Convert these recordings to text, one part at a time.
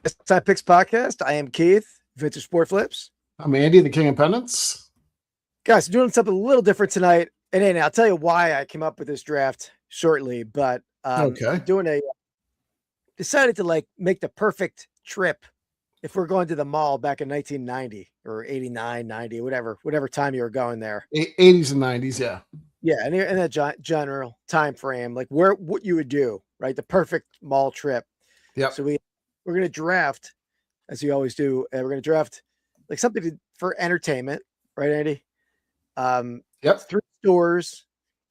Pastime Picks Podcast. I am Keith, Vintage Sport Flips. I'm Andy, the King of Pennants. Guys, doing something a little different tonight. And Andy, I'll tell you why I came up with this draft shortly, but decided to make the perfect trip if we're going to the mall back in 1990 or 89, 90, whatever time you were going there. 80s and 90s, yeah. Yeah, and in that general time frame, like what you would do, right? The perfect mall trip. Yeah. So we're going to draft, as we always do. We're going to draft like something for entertainment, right, Andy? Yep. 3 stores,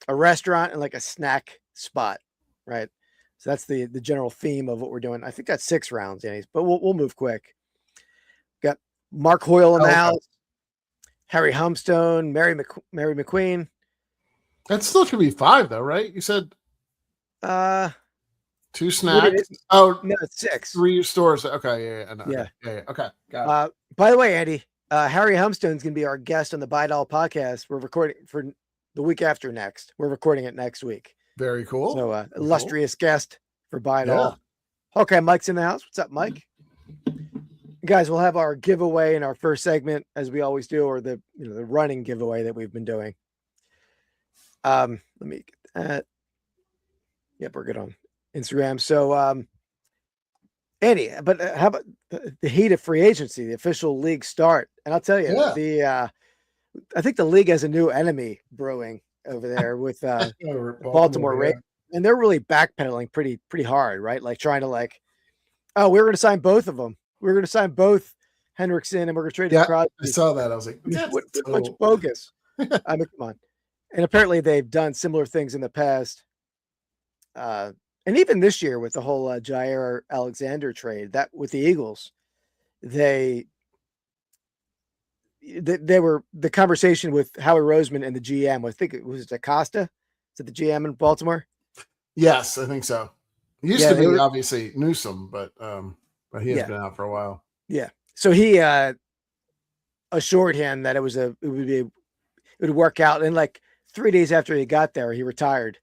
a restaurant, and like a snack spot, right? So that's the general theme of what we're doing. I think that's 6 rounds, Andy, but we'll move quick. Got Mark Hoyle in the house, Harry Humstone, Mary McQueen. That's still should be 5 though, right? You said 2 snacks. No, it's 6. 3 stores. Okay, yeah. Okay, got it. By the way, Andy, Harry Humstone's going to be our guest on the Buy Doll podcast. We're recording for the week after next. We're recording it next week. Very cool. So, illustrious guest for Buy Doll. Yeah. Okay, Mike's in the house. What's up, Mike? Guys, we'll have our giveaway in our first segment, as we always do, or the running giveaway that we've been doing. Let me get that. Yep, we're good on Instagram. So, Andy, but how about the heat of free agency, the official league start? And I'll tell you, I think the league has a new enemy brewing over there with Baltimore Ravens, and they're really backpedaling pretty hard, right? Like trying to we're going to sign both of them. We're going to sign both Hendrickson, and we're going to trade Crosby. I saw that. I was like, what a bunch of bogus. I mean, come on. And apparently they've done similar things in the past. And even this year with the whole Jair Alexander trade, that with the Eagles, they were the conversation with Howie Roseman and the GM. I think it was Acosta. Is it the GM in Baltimore? Yes, I think so. He used to be obviously Newsom, but he has been out for a while. Yeah. So he assured him that it would work out. And 3 days after he got there, he retired.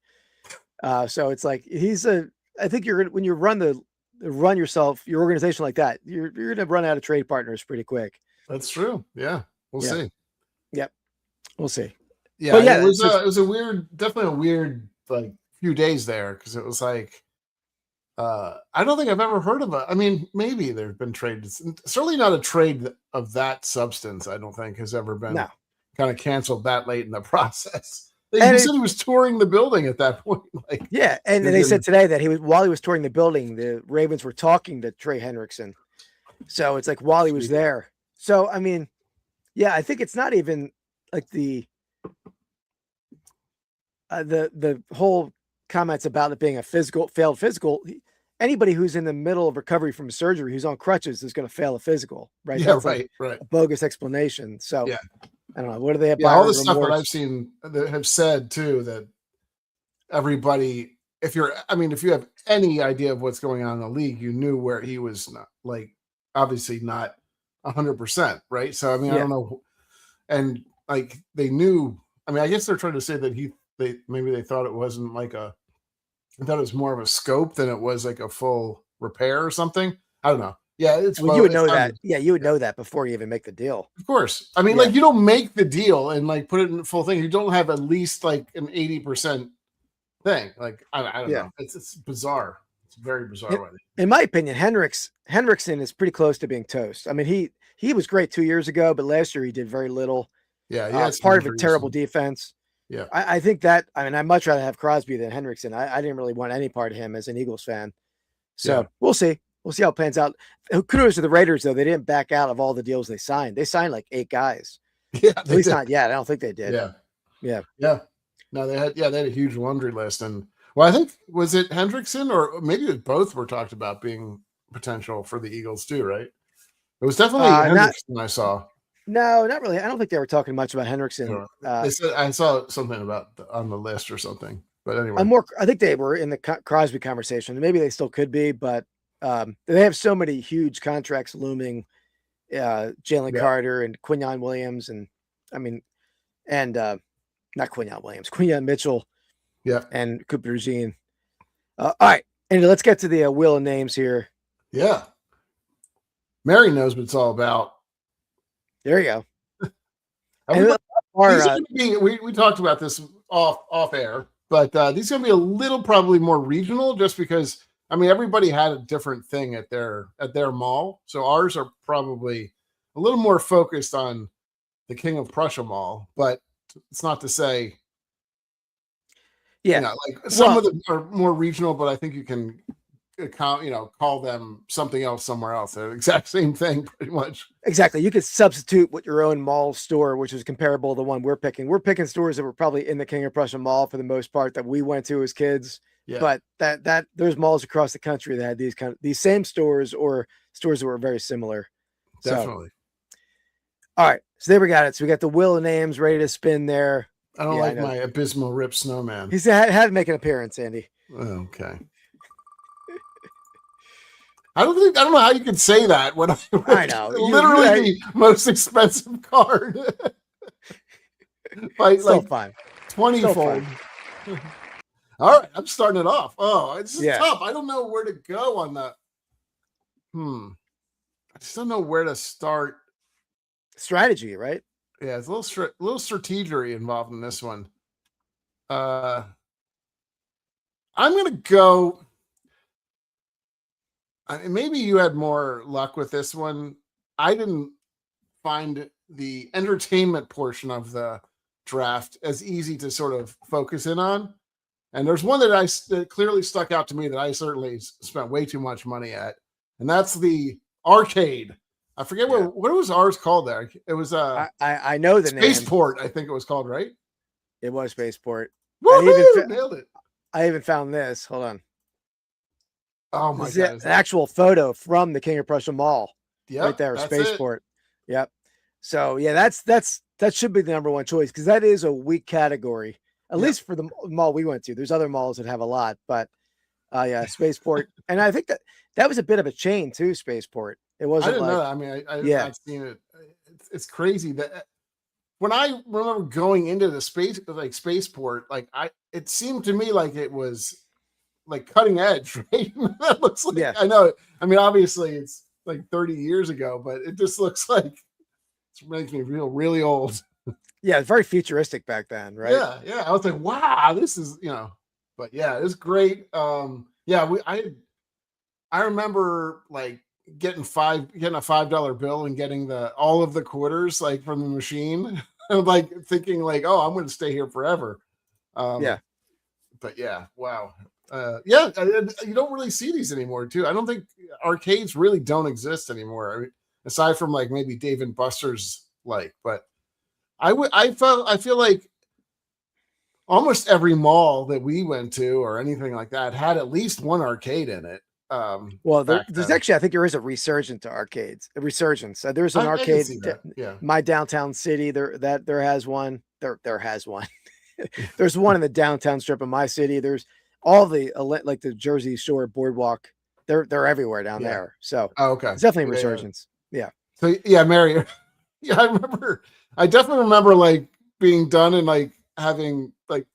So it's like I think when you run yourself, your organization like that, you're gonna run out of trade partners pretty quick. That's true. Yeah, we'll see. Yep, we'll see. Yeah, but it was definitely a weird few days there because it was I don't think I've ever heard of it. I mean, maybe there've been trades. Certainly not a trade of that substance. I don't think has ever been kind of canceled that late in the process. He said he was touring the building at that point. And they said today that while he was touring the building, the Ravens were talking to Trey Hendrickson. So it's while he was there. So I mean, I think it's not even the whole comments about it being a failed physical. Anybody who's in the middle of recovery from surgery who's on crutches is going to fail a physical, right? Yeah, That's right. A bogus explanation. So I don't know. What do they have? Yeah, all the stuff that I've seen that have said too that everybody, if you have any idea of what's going on in the league, you knew where he was not obviously not 100%, right? So I mean, I don't know, and they knew. I mean, I guess they're trying to say that maybe they thought it wasn't I thought it was more of a scope than it was a full repair or something. I don't know. Yeah, you would know that. Yeah, you would know that before you even make the deal. Of course. I mean, you don't make the deal and put it in the full thing. You don't have at least an 80% thing. I don't know. It's bizarre. It's very bizarre. In my opinion, Hendrickson is pretty close to being toast. I mean, he was great 2 years ago, but last year he did very little. Yeah, part of a terrible defense. Yeah, I think that. I mean, I'd much rather have Crosby than Hendrickson. I didn't really want any part of him as an Eagles fan. So we'll see. We'll see how it pans out. Kudos to the Raiders, though. They didn't back out of all the deals they signed. They signed 8 guys. Yeah, at least not yet. I don't think they did. Yeah. No, they had a huge laundry list, and I think was it Hendrickson or maybe both were talked about being potential for the Eagles too, right? It was definitely Hendrickson I saw. No, not really. I don't think they were talking much about Hendrickson. They said I saw something about on the list or something, but anyway, I think they were in the Crosby conversation. Maybe they still could be, but. They have so many huge contracts looming, Jalen Carter and Quinyon Williams, and not Quinyon Williams, Quinyon Mitchell, and Cooper Jean. All right, and let's get to the wheel of names here. Yeah, Mary knows what it's all about. There you go. We talked about this off air, but these are going to be a little probably more regional, just because I mean everybody had a different thing at their mall, so ours are probably a little more focused on the King of Prussia Mall. But it's not to say, like some of them are more regional, but I think you can call them something else somewhere else. They're the exact same thing, pretty much. Exactly. You could substitute with your own mall store, which is comparable to the one we're picking. We're picking stores that were probably in the King of Prussia Mall for the most part that we went to as kids. Yeah. But that there's malls across the country that had these same stores or stores that were very similar. Definitely. All right. So there we got it. So we got the wheel of names ready to spin there. I don't like my abysmal Rip Snowman. He's had to make an appearance, Andy. Okay. I don't know how you can say that when I know literally the most expensive card by like fun. 20-fold. All right, I'm starting it off. Oh, it's tough. I don't know where to go on that. I just don't know where to start. Strategy, right? Yeah, it's a little strategery involved in this one. I'm gonna go. Maybe you had more luck with this one. I didn't find the entertainment portion of the draft as easy to sort of focus in on. And there's one that clearly stuck out to me that I certainly spent way too much money at, and that's the arcade. I forget what was ours called there. It was I know the name. Spaceport, I think it was called, right? It was Spaceport. Nailed it. I even found this. Hold on. Oh my God. An actual photo from the King of Prussia Mall. Yeah. Right there, Spaceport. Yep. So that should be the number one choice because that is a weak category, at least for the mall we went to. There's other malls that have a lot, but Spaceport. And I think that was a bit of a chain too, Spaceport. It wasn't. I didn't know that. I mean, I've seen it. It's crazy that when I remember going into the Spaceport, it seemed to me like it was like cutting edge, right? That looks like, I know. I mean, obviously it's like 30 years ago, but it just looks like it makes me feel really old. Yeah, it's very futuristic back then, right? Yeah. I was like, wow, this is, but yeah, it's great. I remember like getting a $5 bill and getting all of the quarters like from the machine and like thinking like, oh, I'm going to stay here forever. But yeah, wow. You don't really see these anymore too. I don't think arcades really don't exist anymore. I mean, aside from like maybe Dave and Buster's, but I feel like almost every mall that we went to or anything like that had at least one arcade in it. There's actually, I think there is a resurgence to arcades. There's an arcade. My downtown city there has one. There has one. There's one in the downtown strip of my city. There's all the like the Jersey Shore boardwalk. They're everywhere down there. So it's definitely a resurgence. Yeah. So Mary. I definitely remember like being done and like having like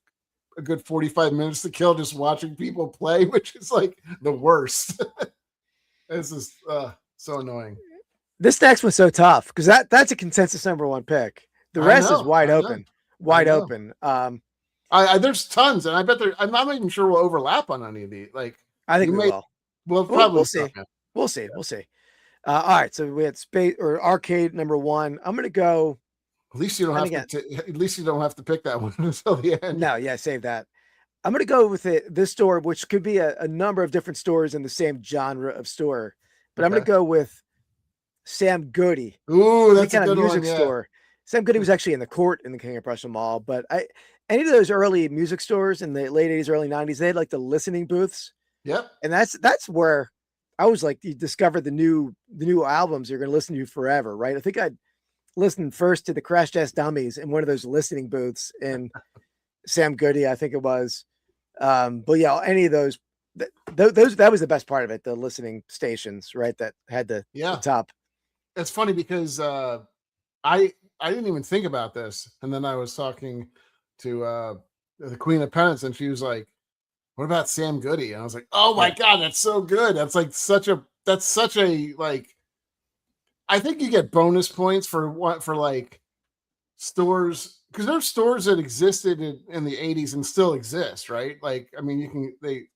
a good 45 minutes to kill just watching people play, which is like the worst. This is so annoying. This next one's so tough because that's a consensus number one pick. The rest is wide open. There's tons, and I bet I'm not even sure we'll overlap on any of these. Like I think we will. We'll see. We'll see. All right, so we had arcade number one. I'm gonna go. At least you don't have to pick that one until the end. No, save that. I'm gonna go with this store, which could be a number of different stores in the same genre of store, but I'm gonna go with Sam Goody. Ooh, that's kind a of good music store. Sam Goody was actually in the court in the King of Prussia Mall, but any of those early music stores in the late 80s, early 90s, they had like the listening booths. Yep. And that's where I was like, you discovered the new albums you're going to listen to forever, right? I think I'd listened first to the Crash Test Dummies in one of those listening booths in Sam Goody, I think it was. But yeah, any of those, that was the best part of it. The listening stations, right? That had the top. It's funny because I didn't even think about this. And then I was talking to the Queen of Pennants and she was like, what about Sam Goody? And I was like, oh my God, that's so good. That's like such a like I think you get bonus points for like stores, because there's stores that existed in the 80s and still exist, right? Like, I mean, they've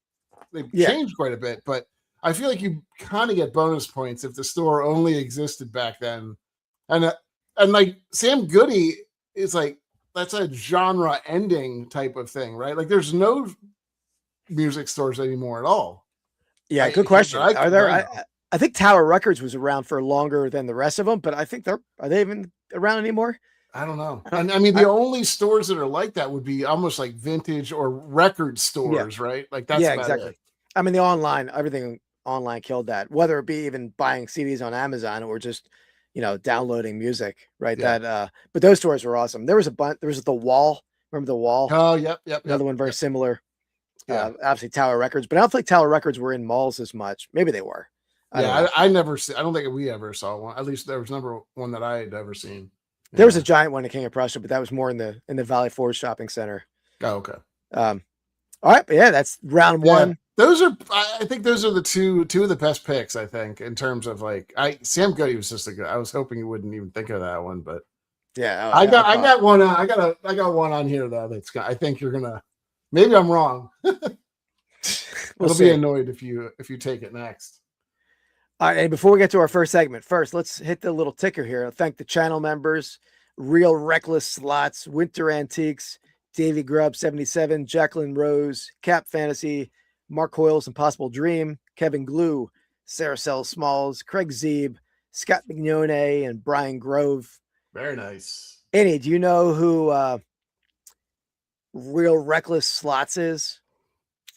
changed quite a bit, but I feel like you kind of get bonus points if the store only existed back then. And like Sam Goody is like, that's a genre ending type of thing, right? Like there's no music stores anymore at all. Yeah, good question. Are there? I think Tower Records was around for longer than the rest of them, but I think are they even around anymore? I don't know. And I mean, the only stores that are like that would be almost like vintage or record stores, right? Like that's exactly. It. I mean, everything online killed that. Whether it be even buying CDs on Amazon or just downloading music, right? Yeah. But those stores were awesome. There was a bunch. There was The Wall. Remember The Wall? Oh, yep. Another one very similar. Yeah, obviously Tower Records, but I don't think Tower Records were in malls as much. Maybe they were. I never see. I don't think we ever saw one. At least there was never one that I had ever seen. There was a giant one in King of Prussia, but that was more in the Valley Forge shopping center. Oh, okay. All right, but yeah, that's round one. I think those are the two of the best picks. I think in terms of like, Sam Goody was just a good. I was hoping you wouldn't even think of that one, but yeah, I got one. I got one on here though. I think you're gonna. Maybe I'm wrong. We'll be annoyed if you take it next. All right, and before we get to our first segment, let's hit the little ticker here. I'll thank the channel members: Real Reckless Slots, Winter Antiques, Davey Grubb 77, Jacqueline Rose, Cap Fantasy, Mark Hoyles, Impossible Dream, Kevin Glue, Saracel Smalls, Craig Zeeb, Scott Mignone, and Brian Grove. Very nice. Annie, do you know who Real Reckless Slots is?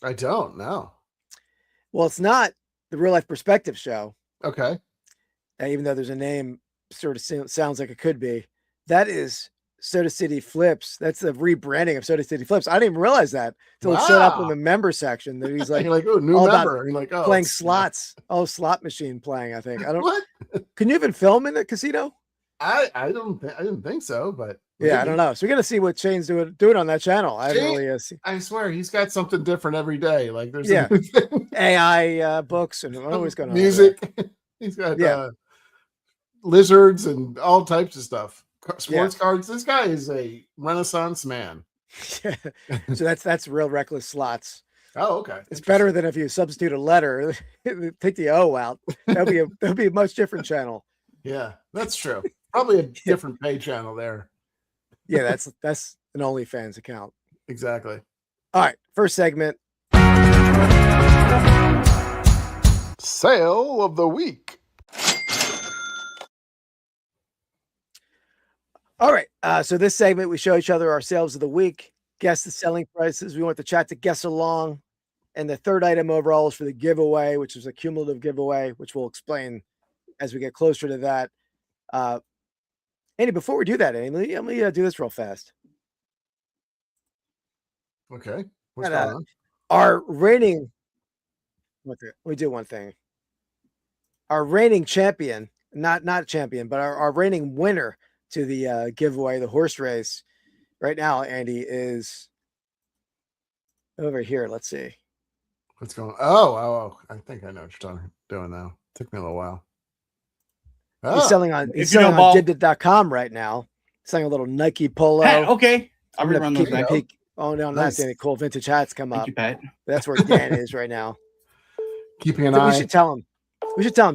I don't know. Well, it's not the Real Life Perspective Show. Okay. Even though there's a name sort of sounds like it could be. That is Soda City Flips. That's the rebranding of Soda City Flips. I didn't even realize that until it showed up in the member section that he's like, you're like, oh, new member. You're like, oh, playing slots. Oh, slot machine playing. I think I don't. What? Can you even film in the casino? I didn't think so, but yeah, I don't know. So we're gonna see what Shane's doing on that channel. I swear he's got something different every day. Like there's AI books and always going on music. He's got lizards and all types of stuff. Sports cards. This guy is a Renaissance man. Yeah. So that's Real Reckless Slots. Oh, okay. It's better than if you substitute a letter, take the O out. That'd be a much different channel. Yeah, that's true. Probably a different pay channel there. Yeah, that's an OnlyFans account. Exactly. All right, first segment. Sale of the week. All right. So this segment, we show each other our sales of the week, guess the selling prices. We want the chat to guess along. And the third item overall is for the giveaway, which is a cumulative giveaway, which we'll explain as we get closer to that. Andy, before we do that, Andy, let me do this real fast. Okay. What's going on? Our reigning, let me do one thing. Our reigning champion, not champion, but our reigning winner to the giveaway, the horse race, right now, Andy, is over here. Let's see. What's going on? Oh, I think I know what you're doing now. Took me a little while. Oh. He's selling on Dibdit.com right now. Selling a little Nike polo. Pat, okay. I'm going to keep a peek. Oh, no, nice. Not any cool vintage hats come up. You, Pat. That's where Dan is right now. Keeping an eye. We should tell him,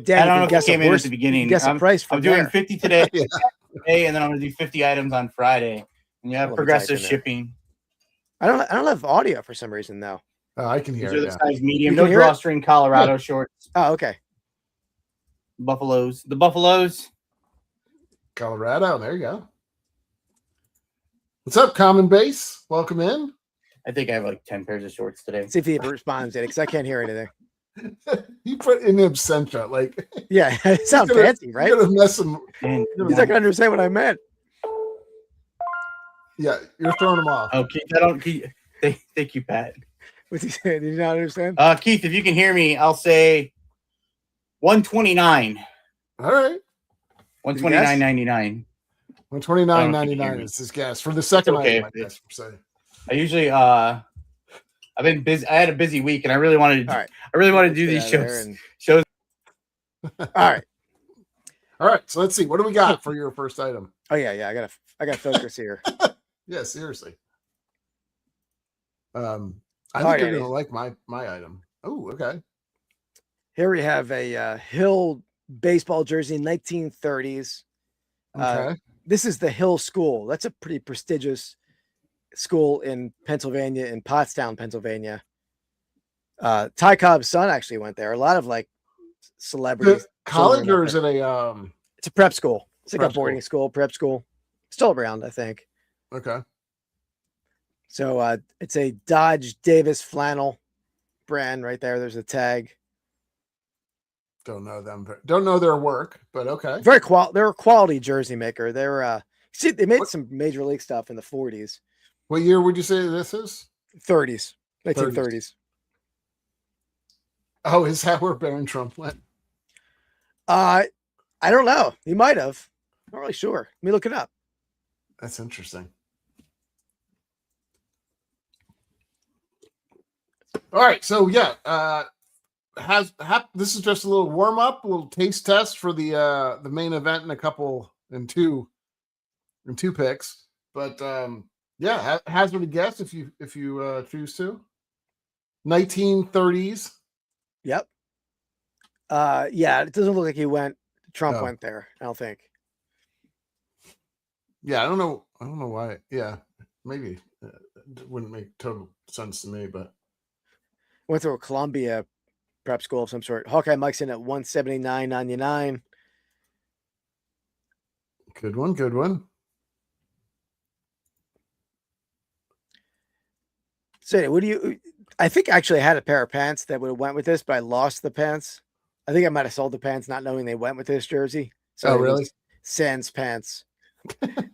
Dan. I don't know if he came in at the beginning. Guess a price from I'm doing there. 50 today, and then I'm going to do 50 items on Friday. And you have progressive shipping. I don't have audio for some reason, though. Oh, I can hear it. The size medium. No drawstring Colorado shorts. Oh, okay. Buffaloes. The Buffaloes. Colorado. There you go. What's up, Common Base? Welcome in. I think I have like 10 pairs of shorts today. See if he responds, Eddie, because I can't hear anything. You put in absentia, like yeah, it sounds fancy, right? You're gonna mess him. He's not gonna understand what I meant. Yeah, you're throwing him off. Okay, thank you, Pat. What's he saying? Did you not understand? Keith, if you can hear me, I'll say 129. All right. 129.99. 129.99 is his guess for the second item. I guess per se. I usually I've been busy. I had a busy week, and I really wanted to. I really wanted to do these shows. All right. All right, so let's see. What do we got for your first item? Oh yeah. I gotta focus here. Yeah, seriously. I All think right, you're Andy. gonna like my item. Oh, okay. Here we have a Hill baseball jersey, 1930s. Okay. This is the Hill School. That's a pretty prestigious school in Pennsylvania, in Pottstown, Pennsylvania. Ty Cobb's son actually went there. A lot of like celebrities. College or is it a It's a prep school. It's like prep a boarding school, prep school. Still around, I think. Okay. So it's a Dodge Davis flannel brand right there. There's a tag. Don't know them, but don't know their work, but okay. They're a quality jersey maker. They're they made some major league stuff in the 40s. What year would you say this is? 30s. 1930s. Oh, is that where Baron Trump went? I don't know. He might have. Not really sure. Let me look it up. That's interesting. All right, so yeah, this is just a little warm up, a little taste test for the main event in two picks. But yeah, hazard a guess if you choose to. 1930s. Yep. Yeah, it doesn't look like Trump went there, I don't think. Yeah, I don't know why. Yeah, maybe it wouldn't make total sense to me, but Went through a Columbia prep school of some sort. Hawkeye Mike's in at 179.99. Good one. So I think I actually had a pair of pants that would have went with this, but I lost the pants. I think I might have sold the pants not knowing they went with this jersey. So really? Sans pants.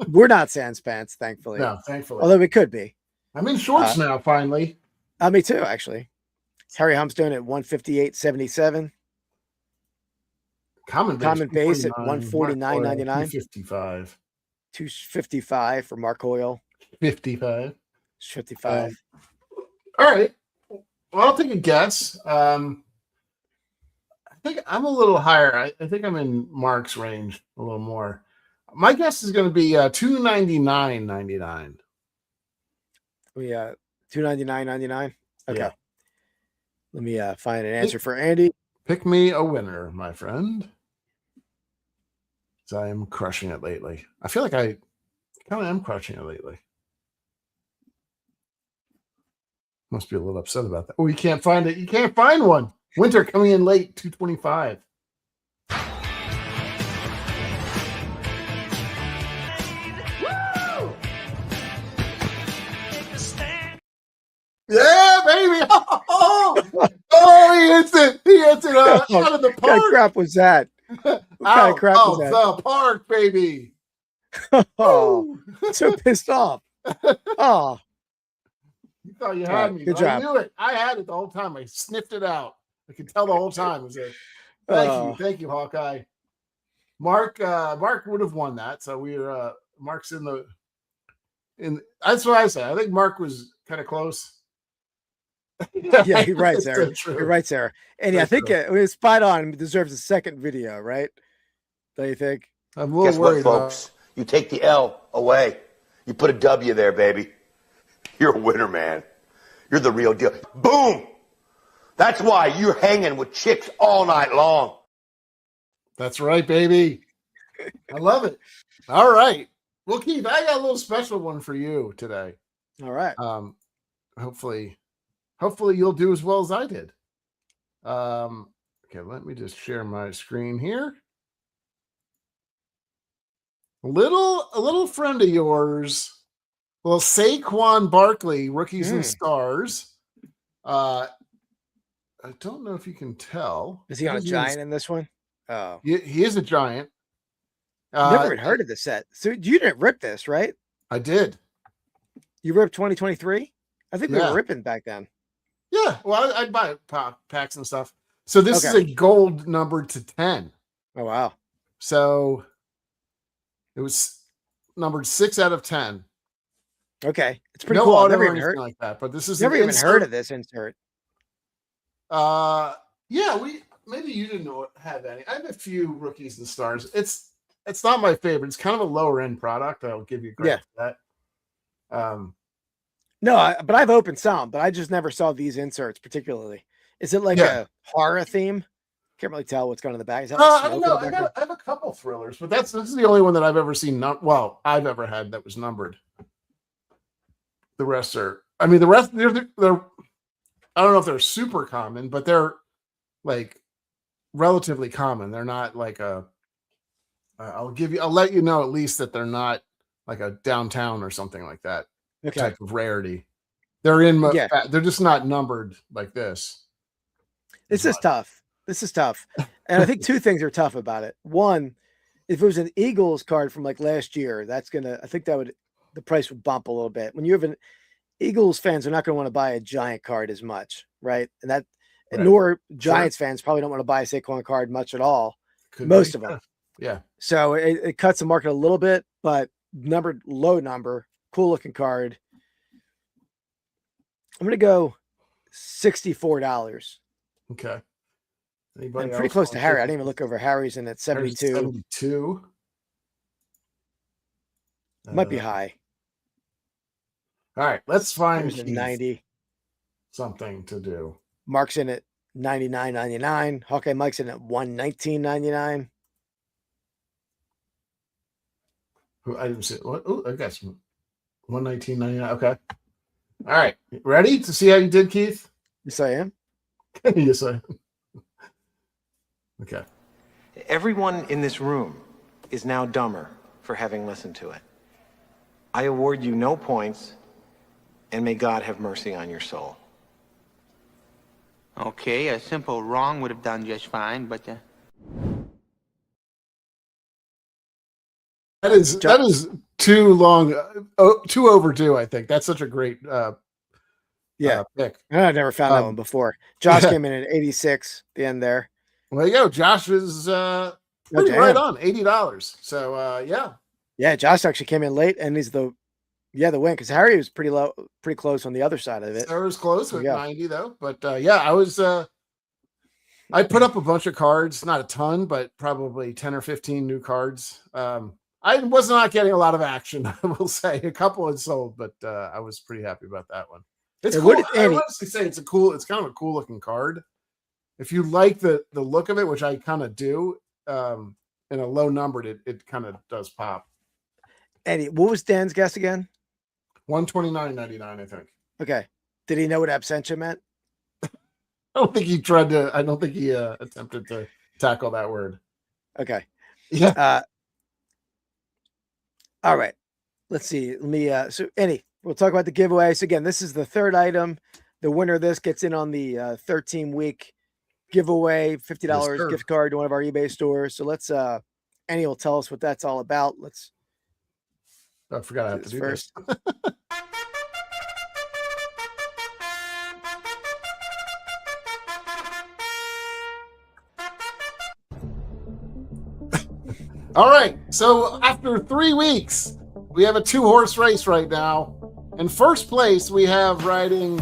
We're not sans pants, thankfully. No, thankfully. Although we could be. I'm in shorts now, finally. Me too, actually. Harry Humstone at 158.77. Common base at 149.99. 255. 255 for Mark Hoyle. 55. 55. All right. Well, I'll take a guess. I think I'm a little higher. I think I'm in Mark's range a little more. My guess is going to be $299.99. We 299.99. Okay. Yeah. Let me find an answer for Andy. Pick me a winner, my friend. I am crushing it lately. I feel like I kind of am crushing it lately. Must be a little upset about that. Oh, you can't find it. You can't find one. Winter coming in late, 225. Yeah, baby. Oh, he hits it. He hits it out of the park. What kind of crap was that? What kind of crap was that? The park, baby. Oh, so pissed off. Oh. You thought you had me. Good job. I knew it. I had it the whole time. I sniffed it out. I could tell the whole time. It was a, thank you, Hawkeye. Mark would have won that. So Mark's in that's what I said. I think Mark was kind of close. Yeah, you're right, Sarah. You're right, Sarah. And I think it was spot on. It deserves a second video, right? Don't you think? I'm a little worried, folks. You take the L away. You put a W there, baby. You're a winner, man. You're the real deal. Boom! That's why you're hanging with chicks all night long. That's right, baby. I love it. All right. Well, Keith, I got a little special one for you today. All right. Hopefully you'll do as well as I did. Okay, let me just share my screen here. A little friend of yours, well, Saquon Barkley, Rookies and Stars. I don't know if you can tell. Is he on a giant in this one? Oh, he is a giant. Never even heard of this set. So you didn't rip this, right? I did. You ripped 2023? I think we were ripping back then. Yeah, well, I'd buy packs and stuff. So this is a gold numbered to 10. Oh, wow. So it was numbered 6 out of 10. Okay. It's pretty no cool. I've auto never or even heard anything like that, but this is never even heard of this insert. Yeah, maybe you didn't have any. I have a few rookies and stars. It's not my favorite. It's kind of a lower end product. I'll give you credit for that. No, but I've opened some, but I just never saw these inserts particularly. Is it like a horror theme? Can't really tell what's going on in the back. Is that like I don't know. I have a couple thrillers, but this is the only one that I've ever seen. I've ever had that was numbered. The rest are. I mean, the rest they're. I don't know if they're super common, but they're like relatively common. They're not like a. I'll let you know at least that they're not like a downtown or something like that. Type of rarity. They're they're just not numbered like this. This is tough. And I think two things are tough about it. One, if it was an Eagles card from like last year, I think the price would bump a little bit. When you have Eagles fans are not going to want to buy a Giant card as much, right? And nor Giants fans probably don't want to buy a Saquon card much at all. Most of them. Yeah. So it cuts the market a little bit, but low number, cool looking card. I'm going to go $64. Okay. I'm pretty close to Harry. I didn't even look over Harry's in at 72. 72. Might be high. All right, let's find 90. Something to do. Mark's in at $99.99. Hawkeye Mike's in at $119.99. I didn't see it. I guess $119.99. Okay. All right. Ready to see how you did, Keith? Yes, I am. Yes, I am. Okay. Everyone in this room is now dumber for having listened to it. I award you no points, and may God have mercy on your soul. Okay, a simple wrong would have done just fine, but that is too long, too overdue. I think that's such a great pick. I never found that one before. Josh came in at 86 at the end there. Well, there you go. Josh is right on $80. So yeah. Josh actually came in late, and he's the win because Harry was pretty close on the other side of it. Sarah was close with 90 though, but I put up a bunch of cards, not a ton, but probably 10 or 15 new cards. I was not getting a lot of action, I will say. A couple had sold, but I was pretty happy about that one. It's cool. I honestly say it's kind of a cool looking card. If you like the look of it, which I kind of do, in a low numbered, it kind of does pop. Eddie, what was Dan's guess again? $129.99, I think. Okay. Did he know what absentia meant? I don't think he attempted to tackle that word. Okay. Yeah. All right. Let's see. Let me we'll talk about the giveaway. So again, this is the third item. The winner of this gets in on the 13-week giveaway, $50 gift card to one of our eBay stores. So let's Annie will tell us what that's all about. I forgot I have to do first. All right. So after 3 weeks, we have a 2-horse race right now. In first place, we have riding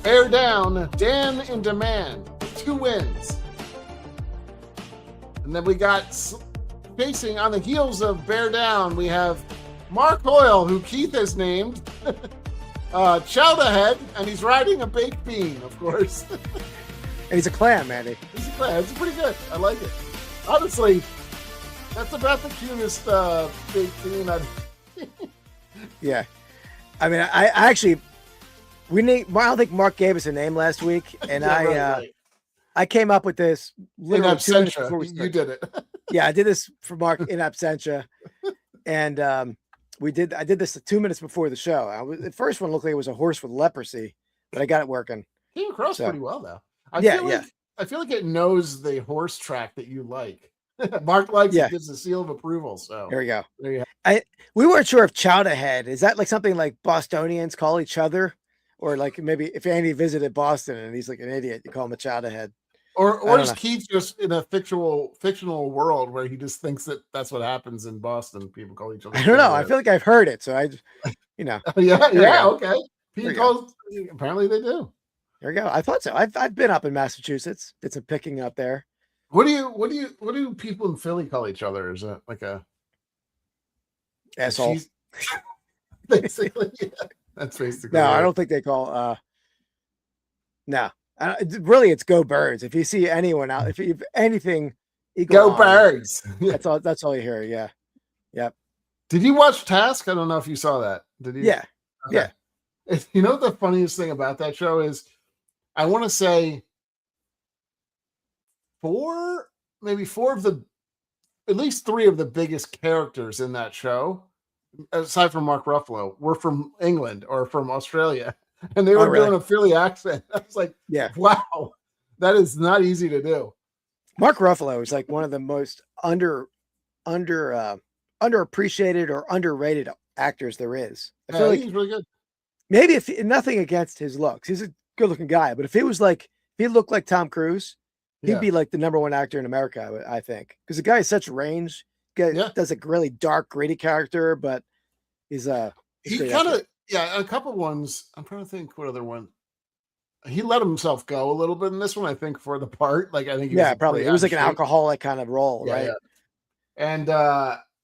Bear Down, Dan in Demand, 2 wins. And then we got facing on the heels of Bear Down, we have Mark Hoyle, who Keith has named, Chowda Head, and he's riding a baked bean, of course. And he's a clam, Andy. He's a clam. It's pretty good. I like it. Honestly, that's about the cutest baked bean Yeah. I mean, I actually, I don't think Mark gave us a name last week, and right. I came up with this literally 2 minutes before we started. You did it. Yeah, I did this for Mark in absentia, and I did this 2 minutes before the show. The first one looked like it was a horse with leprosy, but I got it working. Came across pretty well though. I feel like it knows the horse track that you like. Mark likes it, gives a seal of approval. So there we go. We weren't sure if Chowda Head is that like something like Bostonians call each other, or like maybe if Andy visited Boston and he's like an idiot, you call him a Chowda Head. Or is Keith just in a fictional world where he just thinks that that's what happens in Boston? People call each other. I don't know. I feel like I've heard it, so Okay. Apparently they do. There we go. I thought so. I've been up in Massachusetts. Did some picking up there. What do people in Philly call each other? Is it like a asshole? Basically, yeah. That's basically. No, it. I don't think they call. No, really, it's go birds. If you see anyone out, if anything, Go birds. Yeah. That's all you hear. Yeah, yep. Did you watch Task? I don't know if you saw that. Did you? Yeah, okay. Yeah. You know the funniest thing about that show is, I want to say maybe four of the, at least three of the biggest characters in that show, aside from Mark Ruffalo, were from England or from Australia, and they were doing a Philly accent. I was like, yeah, wow, that is not easy to do. Mark Ruffalo is like one of the most underappreciated or underrated actors there is. I feel like he's really good. Maybe if nothing against his looks, he's a good looking guy, but if he looked like Tom Cruise, he'd be like the number 1 actor in America, I think, because the guy has such range. Does a really dark, gritty character, but he kind of a couple ones. I'm trying to think what other one. He let himself go a little bit in this one, I think, for the part. Like I think, probably it was like an alcoholic kind of role, right? Yeah.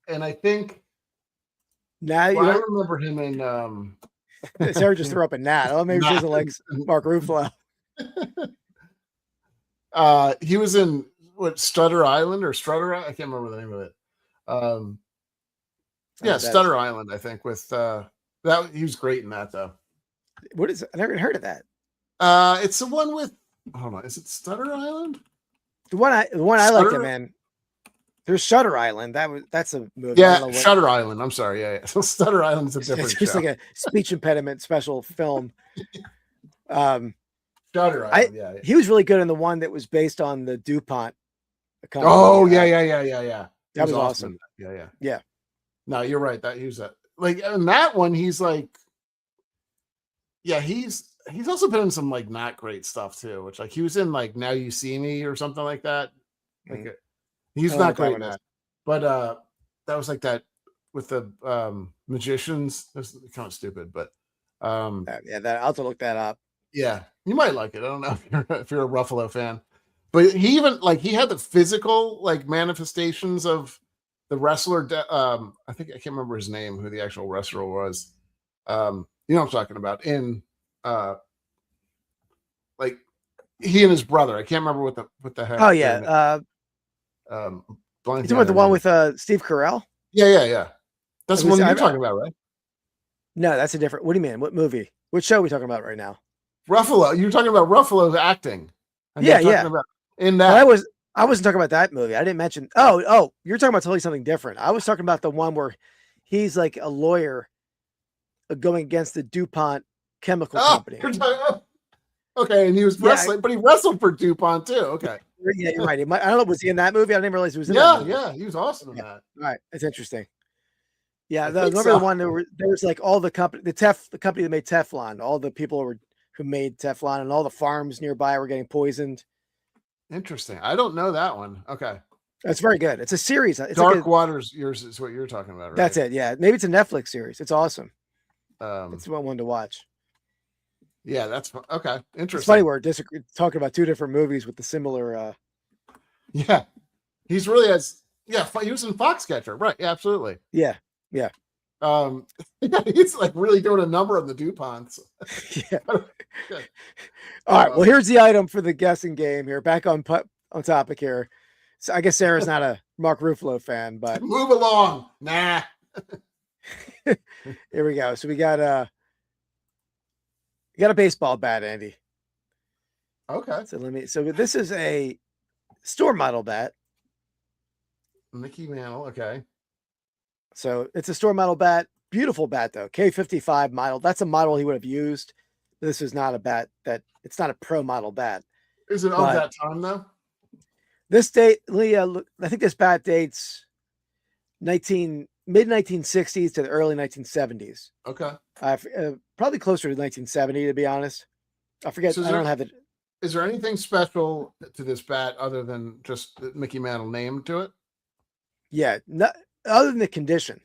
And I think I remember him in. Sarah just threw up a gnat. Oh, maybe she doesn't like Mark Ruffalo. He was in Stutter Island or Strutter. I can't remember the name of it. Stutter Island. I think with that he was great in that though. What is it? I never heard of that. It's the one with. Hold on, is it Stutter Island? The one I like him in. There's Shutter Island. That's a movie. Yeah, Shutter Island. I'm sorry. Yeah. So Stutter Island is a different. It's just like a speech impediment special film. Shutter Island. Yeah. He was really good in the one that was based on the DuPont company. Oh yeah. That was awesome. Yeah. No, you're right. That he was like in that one. He's like, yeah. He's also been in some like not great stuff too. Which like he was in like Now You See Me or something like that. Like. He's not great in that, but that was like that with the magicians. That's kind of stupid, but I'll have to look that up. Yeah, you might like it. I don't know if you're a Ruffalo fan, but he had the physical like manifestations of the wrestler. I think I can't remember his name, who the actual wrestler was. You know what I'm talking about in like he and his brother. I can't remember what the heck. Oh yeah. You talking about the one with Steve Carell? Yeah. That's the one you're talking about, right? No, that's a different. What do you mean? What movie? Which show are we talking about right now? Ruffalo. You're talking about Ruffalo's acting. Yeah. In that, I wasn't talking about that movie. I didn't mention. Oh, you're talking about totally something different. I was talking about the one where he's like a lawyer going against the DuPont chemical company. Okay, and he was wrestling, but he wrestled for DuPont too. Okay. Yeah, you're right. I don't know. Was he in that movie? I didn't realize he was in that movie. Yeah, he was awesome in that. All right, it's interesting. Yeah, remember the one there was like all the company, the company that made Teflon, all the people who made Teflon, and all the farms nearby were getting poisoned. Interesting. I don't know that one. Okay, that's very good. It's a series. It's Dark Waters. Yours is what you're talking about, right? That's it. Yeah, maybe it's a Netflix series. It's awesome. It's one to watch. Yeah, that's okay. Interesting. It's funny we're talking about 2 different movies with the similar. Yeah, he's really has. Yeah, he was in Foxcatcher, right? Yeah, absolutely. Yeah. He's like really doing a number on the DuPonts. Yeah. All right. Well, here's the item for the guessing game here. Back on topic here. So I guess Sarah's not a Mark Ruffalo fan, but move along. Nah. Here we go. So we got a baseball bat, Andy. Okay. So this is a store model bat. Mickey Mantle. Okay. So it's a store model bat. Beautiful bat though. K55 model. That's a model he would have used. This is not a bat it's not a pro model bat. Is it of that time though? This date, Leah, I think this bat dates mid 1960s to the early 1970s. Okay. Probably closer to 1970 to be honest. I forget. So I don't have it. Is there anything special to this bat other than just the Mickey Mantle name to it? Yeah, other than the condition.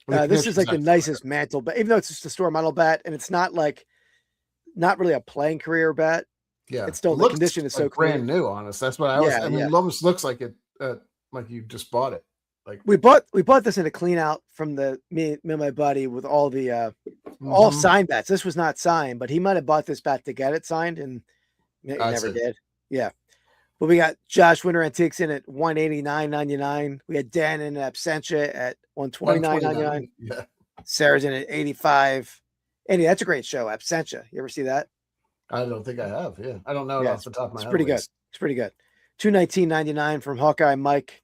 This is like the nicest mantle, but even though it's just a store model bat and it's not really a playing career bat, Yeah, It's still, the looks condition is so like brand clean. new on us. That's what I was. Yeah, I mean, yeah. it almost looks like it, like you just bought it. Like We bought this in a clean out from me and my buddy with all the all signed bats. This was not signed, but he might have bought this bat to get it signed, and he never did. Yeah. But we got Josh Winter Antiques in at $189.99. We had Dan in Absentia at $129.99. Yeah. Sarah's in at $85. Andy, that's a great show, Absentia. You ever see that? I don't think I have. Yeah, I don't know it off the top of my head. It's pretty good. It's pretty good. $219.99 from Hawkeye Mike.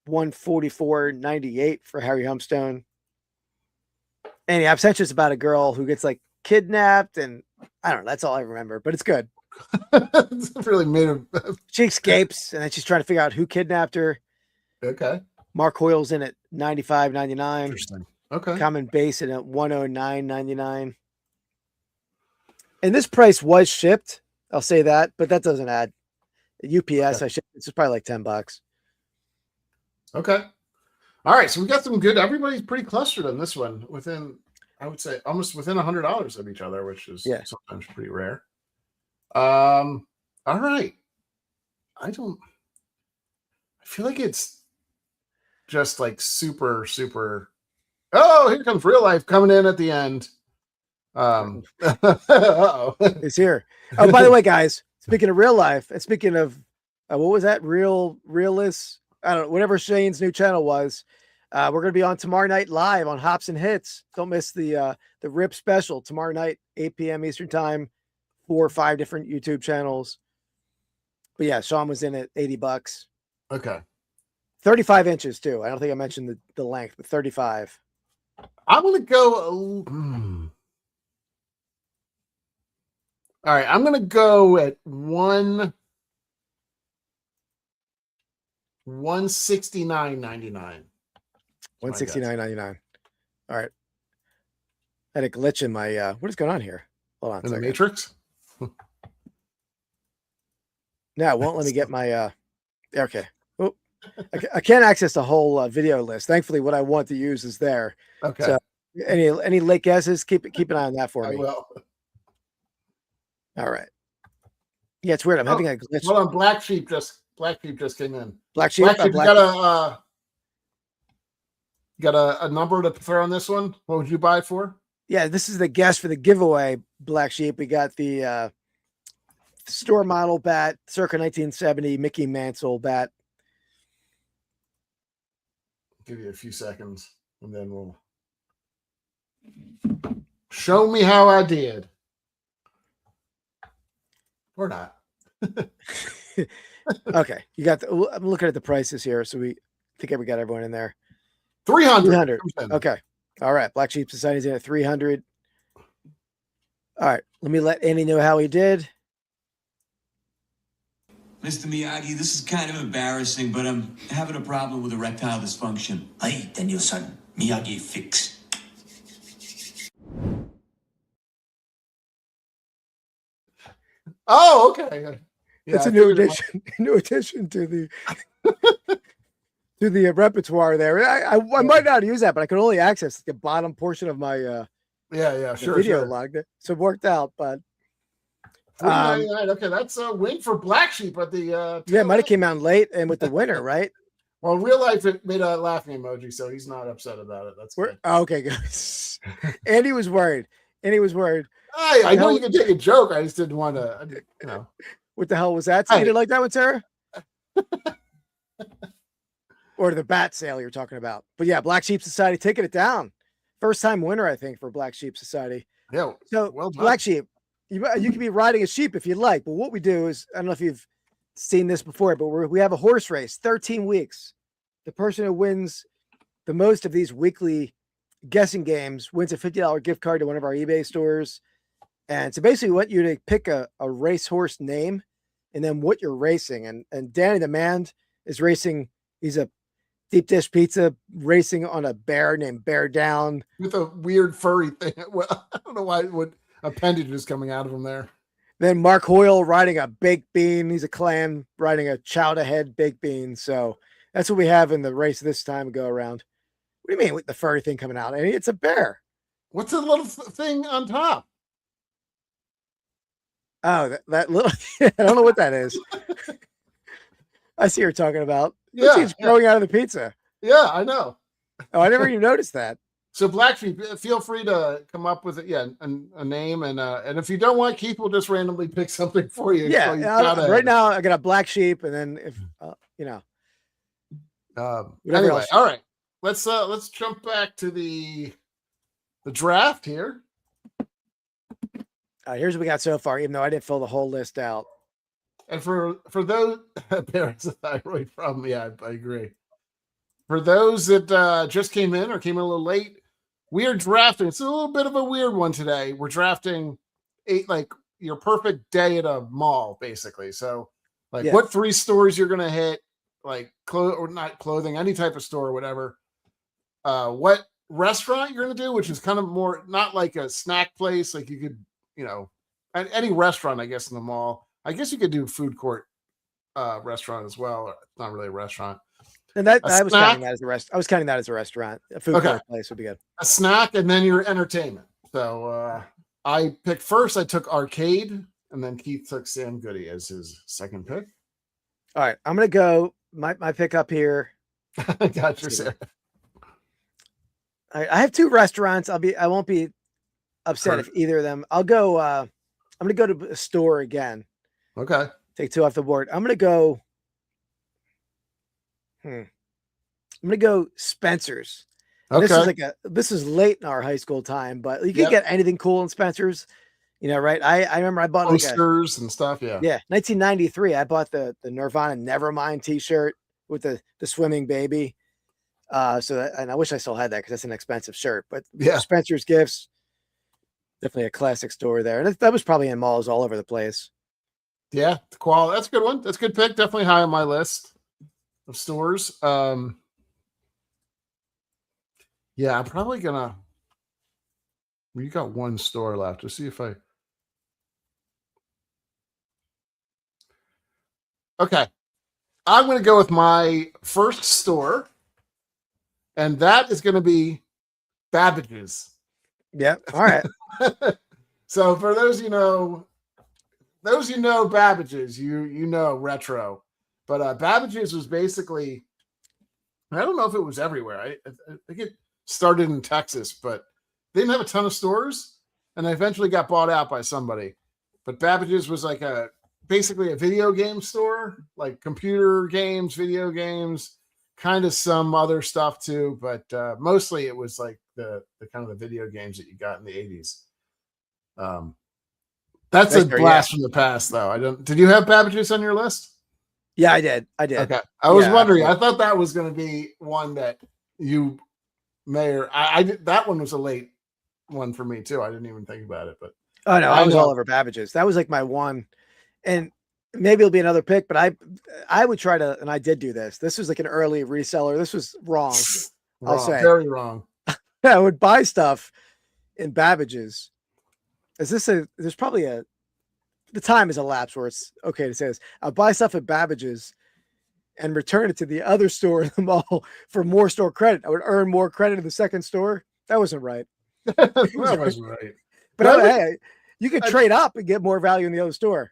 $144.98 for Harry Humstone. Andy, Absentia is about a girl who gets like kidnapped, and I don't know. That's all I remember, but it's good. It's really made her. She escapes, and then she's trying to figure out who kidnapped her. Okay. Mark Hoyle's in at $95.99. Interesting. Okay. Common Base in at $109.99. And this price was shipped. I'll say that, but that doesn't add. UPS, I shipped. It's probably like $10. Okay. All right. So we got some good. Everybody's pretty clustered on this one. Within, I would say, almost within $100 of each other, which is sometimes pretty rare. All right. I feel like it's just like super. Oh, here comes real life coming in at the end. It's here. Oh, by the way, guys, speaking of real life, and speaking of what was that? Realist? I don't know, whatever Shane's new channel was. We're gonna be on tomorrow night live on Hops and Hits. Don't miss the RIP special tomorrow night, 8 p.m. Eastern time. 4 or 5 different YouTube channels. But yeah, Sean was in at $80. Okay. 35 inches too. I don't think I mentioned the length, but 35. I'm gonna go. All right, I'm gonna go at $169.99. $169.99. All right. I had a glitch in my what is going on here? Hold on a In second. the Matrix? No, it won't let me get my okay. Oh, I can't access the whole video list. Thankfully, what I want to use is there. Okay. So any late guesses? Keep an eye on that for me. I will. All right. Yeah, it's weird. I'm having a glitch. Hold on, Black Sheep just came in. Black Sheep. You got a number to throw on this one? What would you buy for? Yeah, this is the guess for the giveaway, Black Sheep. We got the store model bat, circa 1970 Mickey Mantle bat. Give you a few seconds, and then we'll show me how I did. Or not. Okay, you got. I'm looking at the prices here, so we think we got everyone in there. 300. Okay. All right. Black Sheep Society's in at 300. All right. Let me let Andy know how he did. Mr. Miyagi, this is kind of embarrassing, but I'm having a problem with erectile dysfunction. Hey, Daniel-san, Miyagi fix. Oh, okay. Yeah, it's a new addition. New addition to the to the repertoire there. I might not use that, but I can only access the bottom portion of my video log. So it worked out, but okay, that's a win for Black Sheep at the yeah, might have came out late and with the winner, right? Well, in real life it made a laughing emoji, so he's not upset about it. That's good. Okay, guys. Andy was worried. I know you can take a joke. I just didn't want to, What the hell was that? You didn't like that one, Sarah? Or the bat sale you're talking about. But yeah, Black Sheep Society taking it down. First time winner, I think, for Black Sheep Society. Yeah. So well done. Black Sheep, you can be riding a sheep if you'd like. But what we do is, I don't know if you've seen this before, but we have a horse race, 13 weeks. The person who wins the most of these weekly guessing games wins a $50 gift card to one of our eBay stores. And so basically we want you to pick a racehorse name and then what you're racing. And Danny the Man is racing. He's a deep dish pizza racing on a bear named Bear Down. With a weird furry thing. Well, I don't know what appendage is coming out of him there. Then Mark Hoyle riding a baked bean. He's a clan riding a chowder head baked bean. So that's what we have in the race this time go around. What do you mean with the furry thing coming out? I mean, it's a bear. What's the little thing on top? Oh, that little, I don't know what that is. I see what you're talking about. Yeah, It's growing out of the pizza. Yeah, I know. Oh, I never even noticed that. So Blacksheep, feel free to come up with a name, and if you don't want Keith, we'll just randomly pick something for you. Yeah, So right now I got a black sheep, and then if anyway, else. all right. Let's jump back to the draft here. Here's what we got so far, even though I didn't fill the whole list out. And for those parents with thyroid problem, yeah, I agree. For those that just came in or came in a little late, we are drafting. It's a little bit of a weird one today. We're drafting your perfect day at a mall, basically. So, what 3 stores you're gonna hit, like or not clothing, any type of store or whatever. What restaurant you're gonna do, which is kind of more not like a snack place, like you could, any restaurant, I guess, in the mall. I guess you could do food court restaurant as well. It's not really a restaurant. And I was counting that as a restaurant. I was counting that as a restaurant. A food court place would be good. A snack, and then your entertainment. So I picked first. I took arcade, and then Keith took Sam Goody as his second pick. All right, I'm gonna go. My pick up here. I got you, Sarah. I have 2 restaurants. I won't be upset if either of them. I'll go. I'm gonna go to a store again. Okay. Take 2 off the board. I'm gonna go. I'm gonna go Spencer's. Okay. This is late in our high school time, but you can get anything cool in Spencer's. Right? I remember I bought posters and stuff. Yeah. Yeah. 1993. I bought the Nirvana Nevermind t-shirt with the swimming baby. And I wish I still had that because that's an expensive shirt. But Spencer's Gifts, definitely a classic store there. And that was probably in malls all over the place. Yeah, the quality. That's a good one. That's a good pick. Definitely high on my list of stores. Yeah, I'm probably gonna. We got 1 store left. Let's see if I. Okay, I'm gonna go with my first store, and that is gonna be Babbage's. Yeah. All right. So for those Babbage's, you know retro, but Babbage's was basically, I don't know if it was everywhere. I think it started in Texas, but they didn't have a ton of stores, and they eventually got bought out by somebody. But Babbage's was like basically a video game store, like computer games, video games, kind of some other stuff too, but mostly it was like the kind of the video games that you got in the 80s. That's a blast from the past, though. Did you have Babbage's on your list? Yeah, I did. Okay. I was wondering. I thought that was going to be one that you may or I did. That one was a late one for me too. I didn't even think about it, but oh no, I was all over Babbage's. That was like my one, and maybe it'll be another pick, but I would try to, and I did do this. This was like an early reseller. This was wrong. I'll say very wrong. I would buy stuff in Babbage's. There's probably the time is elapsed where it's okay to say this. I'll buy stuff at Babbage's and return it to the other store in the mall for more store credit. I would earn more credit in the second store. That wasn't right. That wasn't right. But hey, you could trade up and get more value in the other store.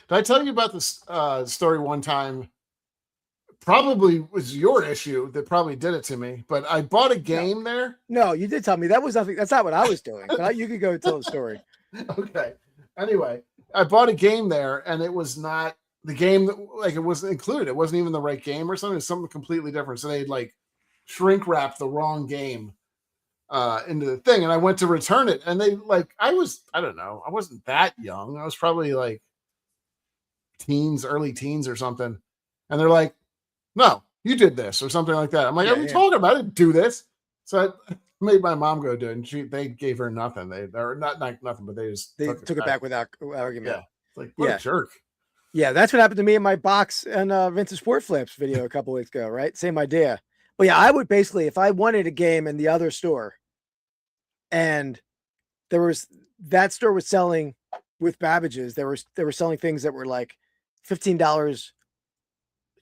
Did I tell you about this story one time? Probably was your issue that probably did it to me, but I bought a game there. No, you did tell me that was nothing. That's not what I was doing. But you could go and tell the story. Okay. Anyway, I bought a game there, and it was not the game that it wasn't included. It wasn't even the right game or something. It was something completely different. So they'd shrink wrapped the wrong game into the thing, and I went to return it, and they I don't know, I wasn't that young. I was probably early teens or something, and they're like, "No, you did this," or something like that. I'm like, "What are you talking about? I didn't do this." So I made my mom go do it, and they gave her nothing. Or not nothing, but they took it back without argument. Yeah, what a jerk. Yeah, that's what happened to me in my box and Vintage Sport Flips video a couple weeks ago. Right, same idea. But yeah, I would basically, if I wanted a game in the other store, and that store was selling with Babbage's, they were selling things that were like $15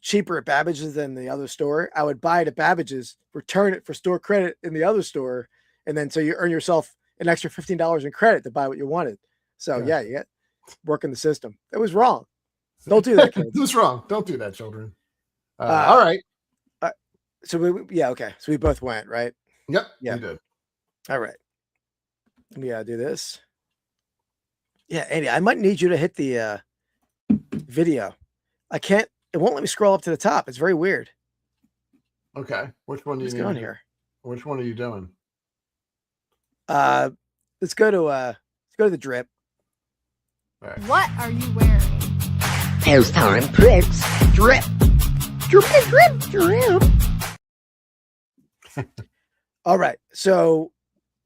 cheaper at Babbage's than the other store. I would buy it at Babbage's, return it for store credit in the other store, and then so you earn yourself an extra $15 in credit to buy what you wanted. So yeah, working the system. It was wrong. Don't do that, kids. It was wrong. Don't do that, children. All right. So okay. So we both went, right? Yep. Yeah. You did. All right. We gotta do this. Yeah, Andy, I might need you to hit the video. I can't. It won't let me scroll up to the top. It's very weird. Okay. Which one do you What's need? going here? Which one are you doing? Let's go to the drip. What are you wearing? Pastime Picks Drip. Drip, drip, drip. All right. So,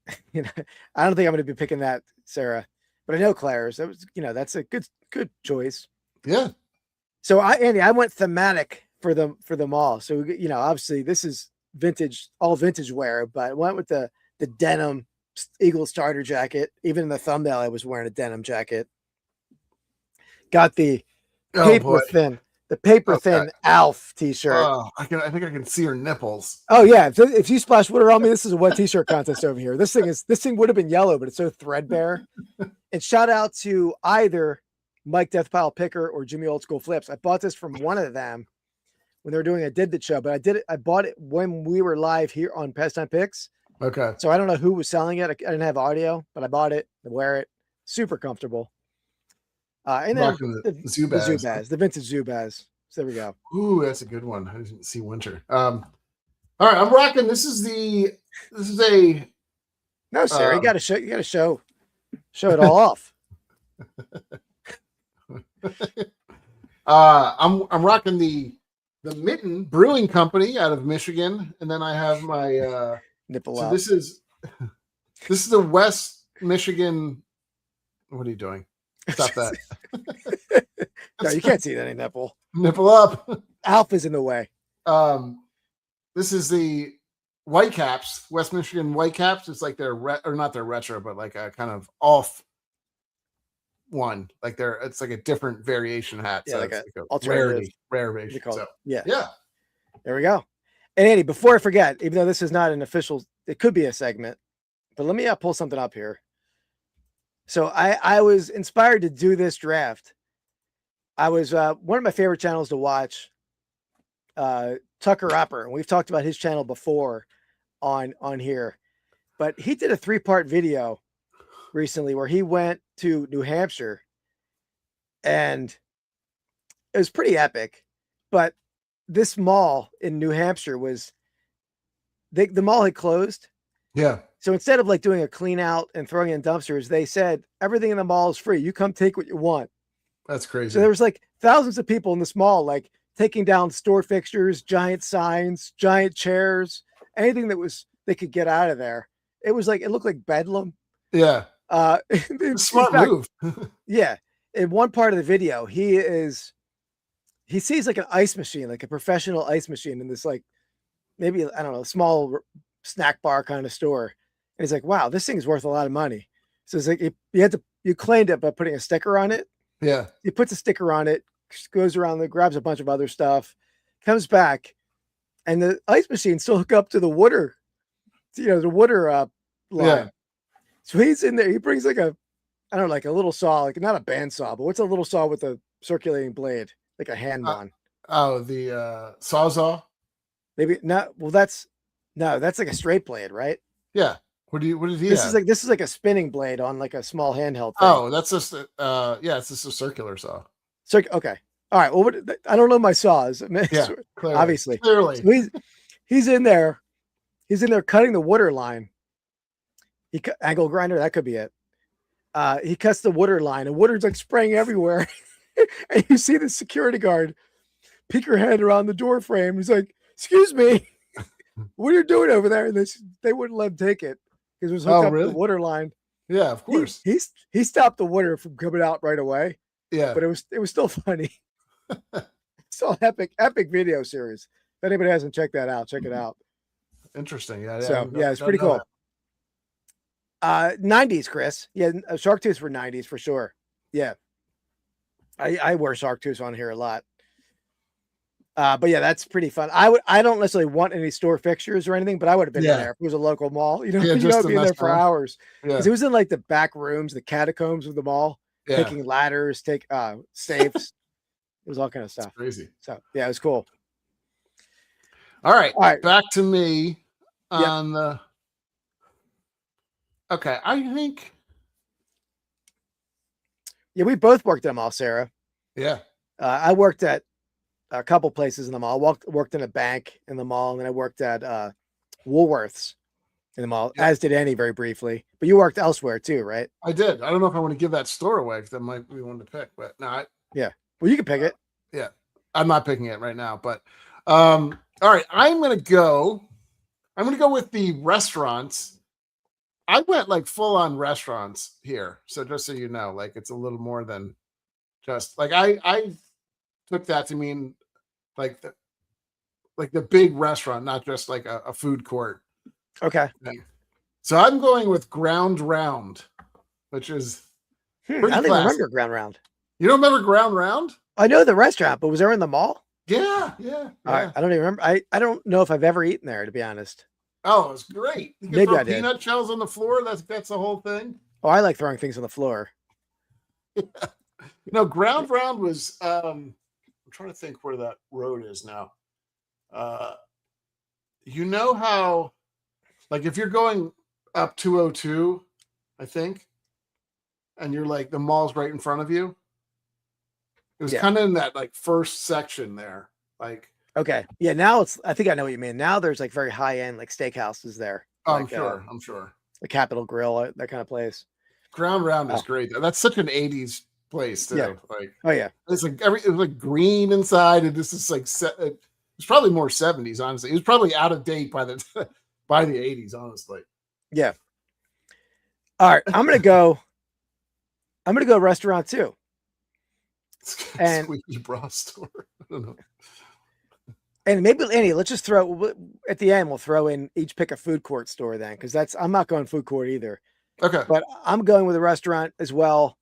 I don't think I'm going to be picking that, Sarah, but I know Claire's. That was, that's a good choice. Yeah. So Andy, I went thematic for them all. So, obviously this is all vintage wear, but I went with the denim Eagle starter jacket. Even in the thumbnail, I was wearing a denim jacket. Got the paper thin Alf t-shirt. Oh, I think I can see her nipples. Oh yeah. If you splash water on me, this is a wet t-shirt contest over here. This thing would have been yellow, but it's so threadbare. And shout out to either Mike Deathpile Picker or Jimmy Old School Flips. I bought this from one of them when they were doing a Did the Show, but I bought it when we were live here on Pastime Picks. Okay. So I don't know who was selling it. I didn't have audio, but I bought it. I wear it. Super comfortable. And then the Zubaz, the vintage Zubaz. So there we go. Ooh, that's a good one. I didn't see winter. All right, I'm rocking. This is a no, Sarah. You gotta show it all off. I'm rocking the Mitten Brewing Company out of Michigan, and then I have my nipple so out. This is a West Michigan. What are you doing? Stop that. No, you can't see that nipple. Nipple up. Alpha's in the way. This is the Whitecaps, West Michigan Whitecaps. It's like or not their retro, but like a kind of off one. Like it's like a different variation hat. Yeah, so like it's a rare variation. So, yeah. There we go. And Andy, before I forget, even though this is not an official, it could be a segment, but let me pull something up here. So I was inspired to do this draft. I was one of my favorite channels to watch, Tucker Upper, and we've talked about his channel before on here, but he did a 3-part video recently where he went to New Hampshire, and it was pretty epic. But this mall in New Hampshire the mall had closed. Yeah. So instead of like doing a clean out and throwing in dumpsters, they said everything in the mall is free. You come take what you want. That's crazy. So there was like thousands of people in this mall, like taking down store fixtures, giant signs, giant chairs, anything that they could get out of there. It looked like Bedlam. Yeah. Smart move. Yeah. In one part of the video, he sees like an ice machine, like a professional ice machine in this, like maybe, I don't know, small snack bar kind of store. And he's like, wow, this thing's worth a lot of money. So it's like, you claimed it by putting a sticker on it. Yeah. He puts a sticker on it, goes around there, grabs a bunch of other stuff, comes back, and the ice machine still hooked up to the water, the water line. Yeah. So he's in there. He brings like a little saw, like not a bandsaw, but what's a little saw with a circulating blade, like a hand one? The Sawzall. Maybe not. Well, that's like a straight blade, right? Yeah. What did he This have? is like a spinning blade on like a small handheld thing. Oh, that's just it's just a circular saw. Okay. All right. Well, I don't know my saws. Yeah, obviously. Clearly. So he's in there. He's in there cutting the water line. Angle grinder, that could be it. He cuts the water line, and water's like spraying everywhere. And you see the security guard peek her head around the door frame. He's like, "Excuse me, what are you doing over there?" And they wouldn't let him take it because it was hooked up to the water line. Yeah, of course. He stopped the water from coming out right away. Yeah, but it was still funny. Still epic video series. If anybody hasn't checked that out, check it out. Interesting. Yeah. So it's pretty cool. 90s, Chris. Yeah, Shark Tooth for 90s for sure. Yeah. I wear Shark Tooth on here a lot. But yeah, that's pretty fun. I don't necessarily want any store fixtures or anything, but I would have been in there if it was a local mall. I'd be in there for hours. Because it was in like the back rooms, the catacombs of the mall. taking ladders, safes. It was all kind of stuff. That's crazy. So yeah, it was cool. All right. All right. Back to me on the. Okay. I think. Yeah, we both worked at a mall, Sarah. Yeah. I worked at a couple places in the mall. Worked in a bank in the mall, and then I worked at Woolworths in the mall, as did Annie very briefly. But you worked elsewhere too, right? I did. I don't know if I want to give that store away because that might be one to pick, but no. Yeah. Well, you can pick it. Yeah. I'm not picking it right now, but all right. I'm gonna go with the restaurants. I went like full on restaurants here. So just so you know, like it's a little more than just like I took that to mean like the big restaurant, not just like a food court. Okay. thing. So I'm going with Ground Round, which is I pretty don't even classic. remember Ground Round. You don't remember Ground Round? I know the restaurant, but was there in the mall? Yeah. All right. I don't even remember. I don't know if I've ever eaten there, to be honest. Oh, it's great. You can Maybe throw I did. peanut shells on the floor. That's the whole thing. Oh, I like throwing things on the floor. No, Ground Round was I'm trying to think where that road is now. You know how like if you're going up 202, I think, and you're like the mall's right in front of you. It was kind of in that like first section there. Like okay. Yeah, now I think I know what you mean. Now there's like very high end like steakhouses there. I'm Like, sure. The Capitol Grill, that kind of place. Ground Round is great. That's such an 80s place too. Yeah. Like Oh yeah. it's like it was like green inside, and this is like it's probably more 70s, honestly. It was probably out of date by the 80s, honestly. Yeah. All right. I'm gonna go restaurant too. And Squeaky bra store. I don't know. And maybe Annie, let's just throw at the end. We'll throw in each pick a food court store then, because I'm not going food court either. Okay. But I'm going with a restaurant as well.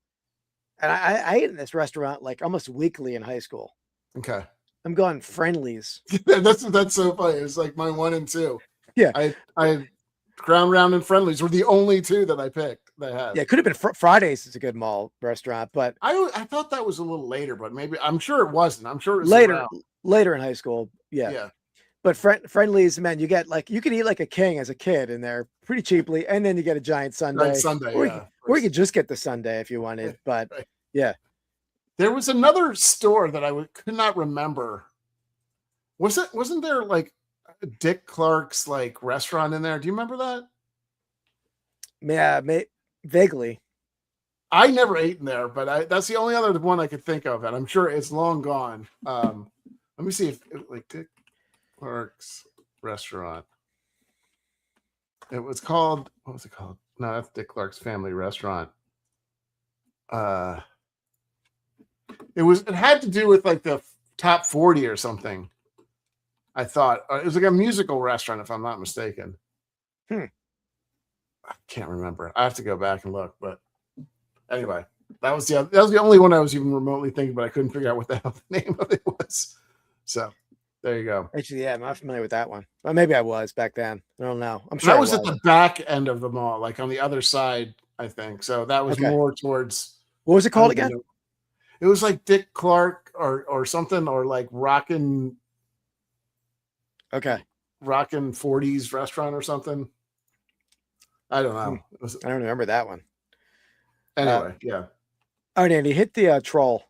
And I ate in this restaurant like almost weekly in high school. Okay. I'm going Friendly's. That's so funny. It's like my 1 and 2. Yeah. I Ground Round and Friendly's were the only two that I picked that had. Yeah, it could have been Fridays. It's a good mall restaurant, but I thought that was a little later, but maybe I'm sure it wasn't. I'm sure it was later in high school. Yeah. Yeah. But Friendly's, man, you get like you can eat like a king as a kid in there pretty cheaply, and then you get a giant sundae. Or you could just get the sundae if you wanted. But yeah. There was another store that I could not remember. Wasn't there like Dick Clark's like restaurant in there? Do you remember that? Yeah, vaguely. I never ate in there, but that's the only other one I could think of, and I'm sure it's long gone. Let me see if like Dick Clark's restaurant. It was called, what was it called? No, that's Dick Clark's Family Restaurant. It had to do with like the top 40 or something. I thought it was like a musical restaurant, if I'm not mistaken. I can't remember. I have to go back and look, but anyway, that was the only one I was even remotely thinking, but I couldn't figure out what the hell the name of it was. So there you go. Actually, yeah, I'm not familiar with that one. Well, maybe I was back then. I don't know. I'm sure that was at the back end of the mall, like on the other side, I think. So that was more towards. What was it called again? It was like Dick Clark or something, or like Rockin' 40s restaurant or something. I don't know. I don't remember that one. Anyway, yeah. All right, Andy, hit the troll.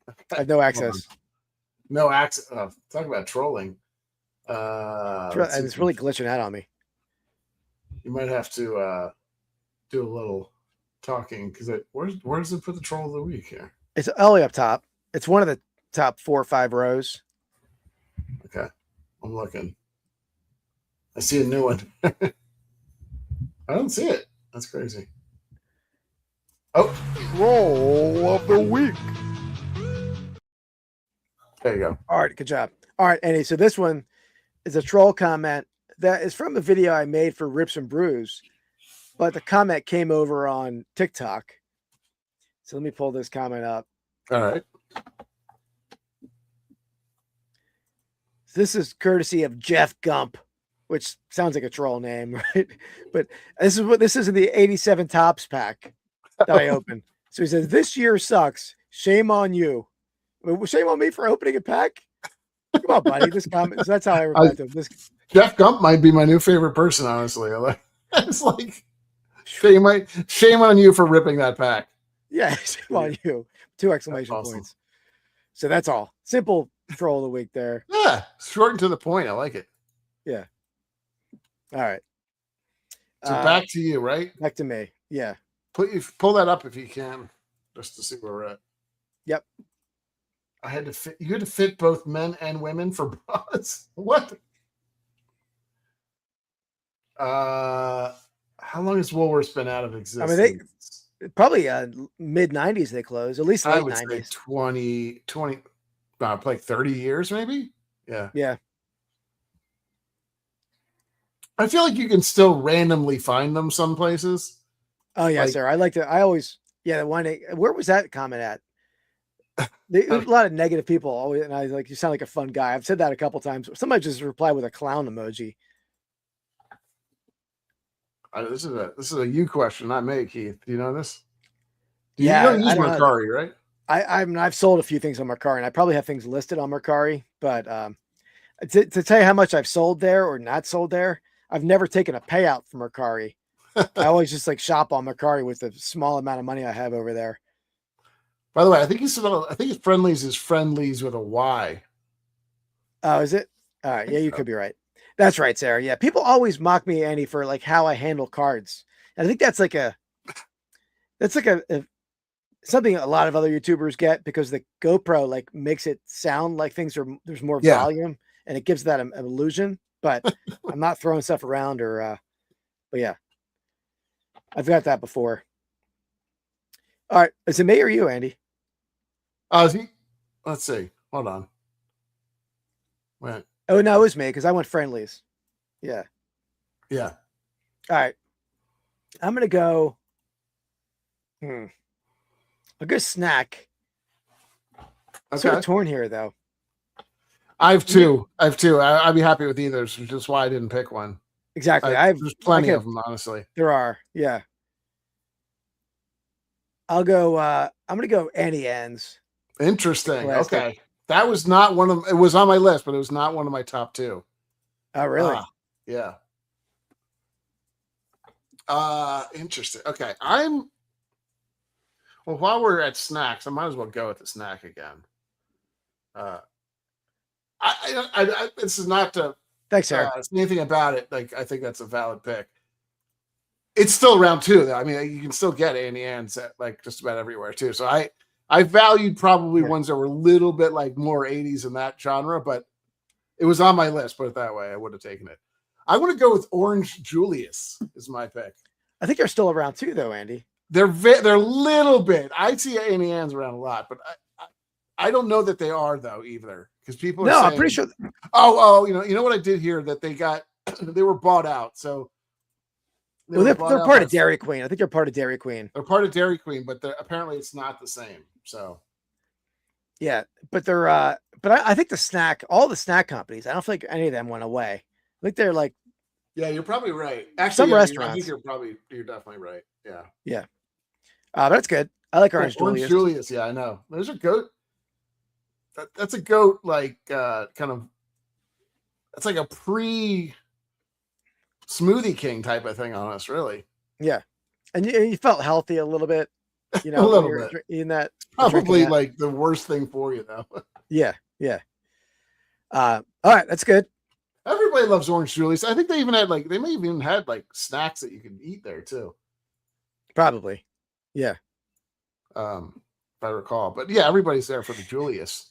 I have no access. No access. Talk about trolling. It's really glitching out on me. You might have to do a little talking because where does it put the troll of the week here? It's all the way up top. It's one of the top 4 or 5 rows. Okay. I'm looking. I see a new one. I don't see it. That's crazy. Oh, troll of the week. There you go. All right, good job. All right, Andy. So this one is a troll comment that is from a video I made for Rips and Brews, but the comment came over on TikTok. So let me pull this comment up. All right. This is courtesy of Jeff Gump, which sounds like a troll name, right? But this is in the 87 Tops pack that I opened. So he says, this year sucks. Shame on you. Well, shame on me for opening a pack? Come on, buddy. This comment. So that's how I replied to him. Jeff Gump might be my new favorite person, honestly. It's like, shame on you for ripping that pack. Yeah, shame on you. 2 exclamation points. So that's all. Simple troll of the week there. Yeah, short and to the point. I like it. Yeah. All right. So back to you, right? Back to me. Yeah. Pull that up if you can, just to see where we're at. Yep. You had to fit both men and women for bras. What? How long has Woolworth's been out of existence? I mean, they probably mid 90s they closed, at least late 90s. Say 20 like 30 years maybe. Yeah. I feel like you can still randomly find them some places. Oh yeah, sir. I like to. I always. Yeah, the one. Where was that comment at? There's a lot of negative people always, and I was like, you sound like a fun guy. I've said that a couple times. Somebody just replied with a clown emoji. This is a you question, not me, Keith. Do you know this? Yeah, you don't use Mercari, right? I've sold a few things on Mercari, and I probably have things listed on Mercari. But to tell you how much I've sold there or not sold there, I've never taken a payout from Mercari. I always just like shop on Mercari with the small amount of money I have over there. By the way, I think it's Friendlies is Friendlies with a Y. Oh, is it? All right. Yeah, you could be right. That's right, Sarah. Yeah. People always mock me, Andy, for like how I handle cards. And I think that's like something a lot of other YouTubers get, because the GoPro like makes it sound like there's more volume, and it gives that an illusion, but I'm not throwing stuff around but yeah, I've got that before. All right. Is it me or you, Andy? Let's see. Hold on. Wait. Oh, no, it was me because I went Friendlies. Yeah. Yeah. All right. I'm going to go. A good snack. Okay. Sort of torn here, though. I have two. I'd be happy with either, which is why I didn't pick one. Exactly. There's plenty of them, honestly. There are. Yeah. I'll go. I'm going to go Annie Ann's. Interesting. Plastic. Okay. That was not one of. It was on my list, but it was not one of my top two. Oh, really? Yeah. Interesting. Okay. Well, while we're at snacks, I might as well go with the snack again. This is not to. Thanks, Sarah. Anything about it? Like, I think that's a valid pick. It's still round two, though. I mean, you can still get Annie Ann's at like just about everywhere too. So I valued probably ones that were a little bit like more 80s in that genre, but it was on my list. Put it that way, I would have taken it. I want to go with Orange Julius is my pick. I think they're still around too, though, Andy. They're a little bit. I see Annie Ann's around a lot, but I don't know that they are though either, because people are saying, I'm pretty sure. Oh, you know what I did here, that they were bought out. So they're part of Dairy Queen. I think they're part of Dairy Queen. They're part of Dairy Queen, but apparently it's not the same. So yeah, but they're but I think all the snack companies, I don't think any of them went away. I think they're like, yeah, you're probably right. Actually, some restaurants. I think you're definitely right. Yeah. Yeah. But that's good. I like Orange Julius. Julius, yeah, I know. There's a goat. That's a goat, like kind of. It's like a pre-Smoothie King type of thing on us, really. Yeah, and you felt healthy a little bit, you know, a little bit. In that, probably like the worst thing for you, though. Yeah. All right, that's good. Everybody loves Orange Julius. I think they may have even had like snacks that you could eat there too. Probably. Yeah. If I recall. But yeah, everybody's there for the Julius.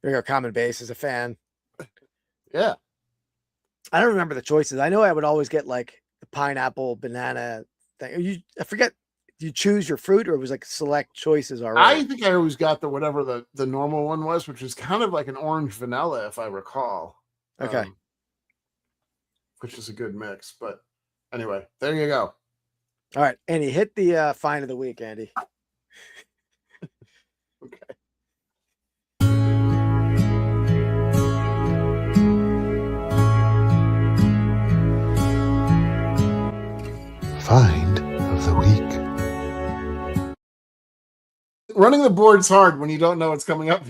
There you go. Common Base is a fan. Yeah. I don't remember the choices. I know I would always get like the pineapple, banana thing. I forget, do you choose your fruit, or it was like select choices already? I think I always got whatever the normal one was, which is kind of like an orange vanilla, if I recall. Okay. Which is a good mix. But anyway, there you go. All right, Andy, hit the find of the week, Andy. Okay. Find of the week. running the board's hard when you don't know what's coming up.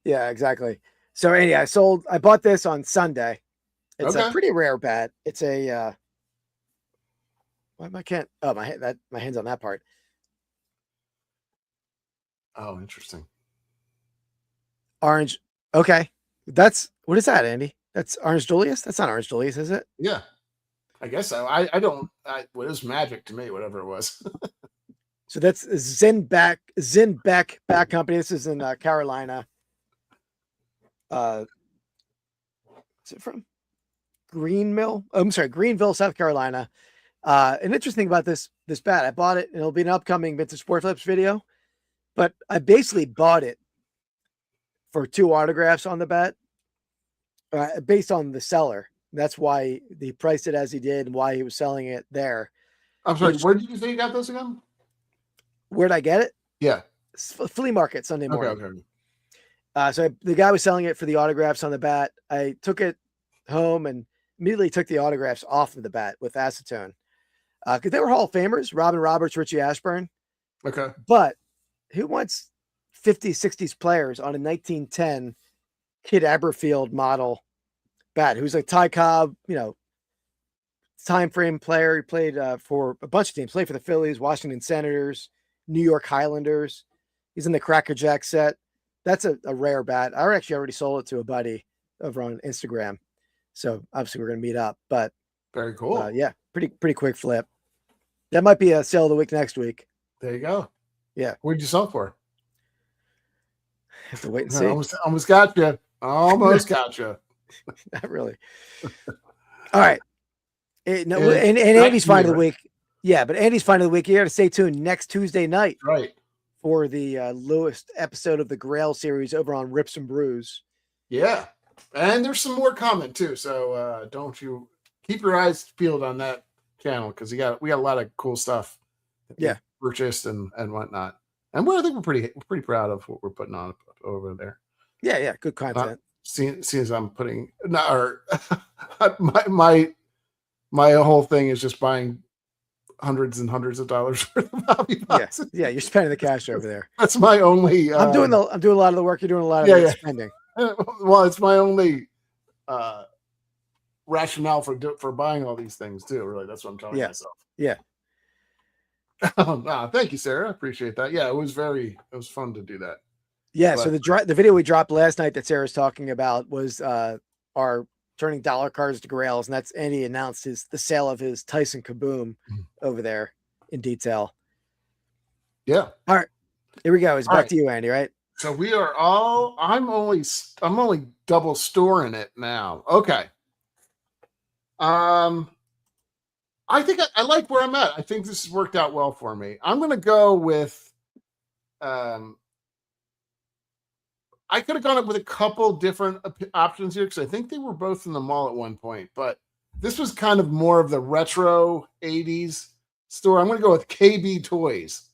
Yeah, exactly. So anyway, I bought this on Sunday. It's a pretty rare bat. It's a why am I can't my hand's on that part. Oh, interesting. Orange. Okay. What is that, Andy? That's Orange Julius? That's not Orange Julius, is it? Yeah. I guess so. I don't it was magic to me, whatever it was. So that's Zinbeck Bat Company. This is in Carolina. What's it from? Greenville, South Carolina. And interesting about this bat, I bought it and it'll be an upcoming Vintage Sport Flips video, but I basically bought it for 2 autographs on the bat, based on the seller. That's why he priced it as he did and why he was selling it there. I'm sorry, where did you say you got those again? Where'd I get it? Yeah. Flea market Sunday morning. Okay. So the guy was selling it for the autographs on the bat. I took it home and immediately took the autographs off of the bat with acetone. Because they were Hall of Famers, Robin Roberts, Richie Ashburn. Okay. But who wants 50s, 60s players on a 1910 Kid Aberfield model bat? Who's like Ty Cobb, time frame player. He played for a bunch of teams. Played for the Phillies, Washington Senators, New York Highlanders. He's in the Cracker Jack set. That's a rare bat. I actually already sold it to a buddy over on Instagram. So obviously we're going to meet up, but very cool. Yeah. Pretty quick flip. That might be a sale of the week next week. There you go. Yeah. What'd you sell for? Have to wait and see. Almost got you. Almost got you. Not really. All right. And Andy's find of the week. Yeah, but Andy's find of the week. You got to stay tuned next Tuesday night. Right. For the Lewis episode of the Grail series over on Rips and Brews. Yeah. And there's some more coming too. So don't you keep your eyes peeled on that channel, because we got a lot of cool stuff that we purchased and whatnot. And I think we're pretty proud of what we're putting on over there. Yeah, good content. Seeing as I'm putting my whole thing is just buying hundreds and hundreds of dollars worth of hobby boxes. Yeah, you're spending the cash over there. That's my only. I'm doing a lot of the work. You're doing a lot of the spending. Well, it's my only rationale for buying all these things too. Really, that's what I'm telling myself. Yeah. Thank you, Sarah. I appreciate that. Yeah, it was fun to do that. Yeah. So the video we dropped last night that Sarah's talking about was our turning dollar cards to grails, and that's Andy announced the sale of his Tyson Kaboom over there in detail. Yeah. All right, here we go. It's back to you, Andy. Right. So we are I'm only double storing it now. Okay. I think I like where I'm at. I think this has worked out well for me. I'm going to go with, I could have gone up with a couple different options here, because I think they were both in the mall at one point, but this was kind of more of the retro 80s store. I'm going to go with KB Toys.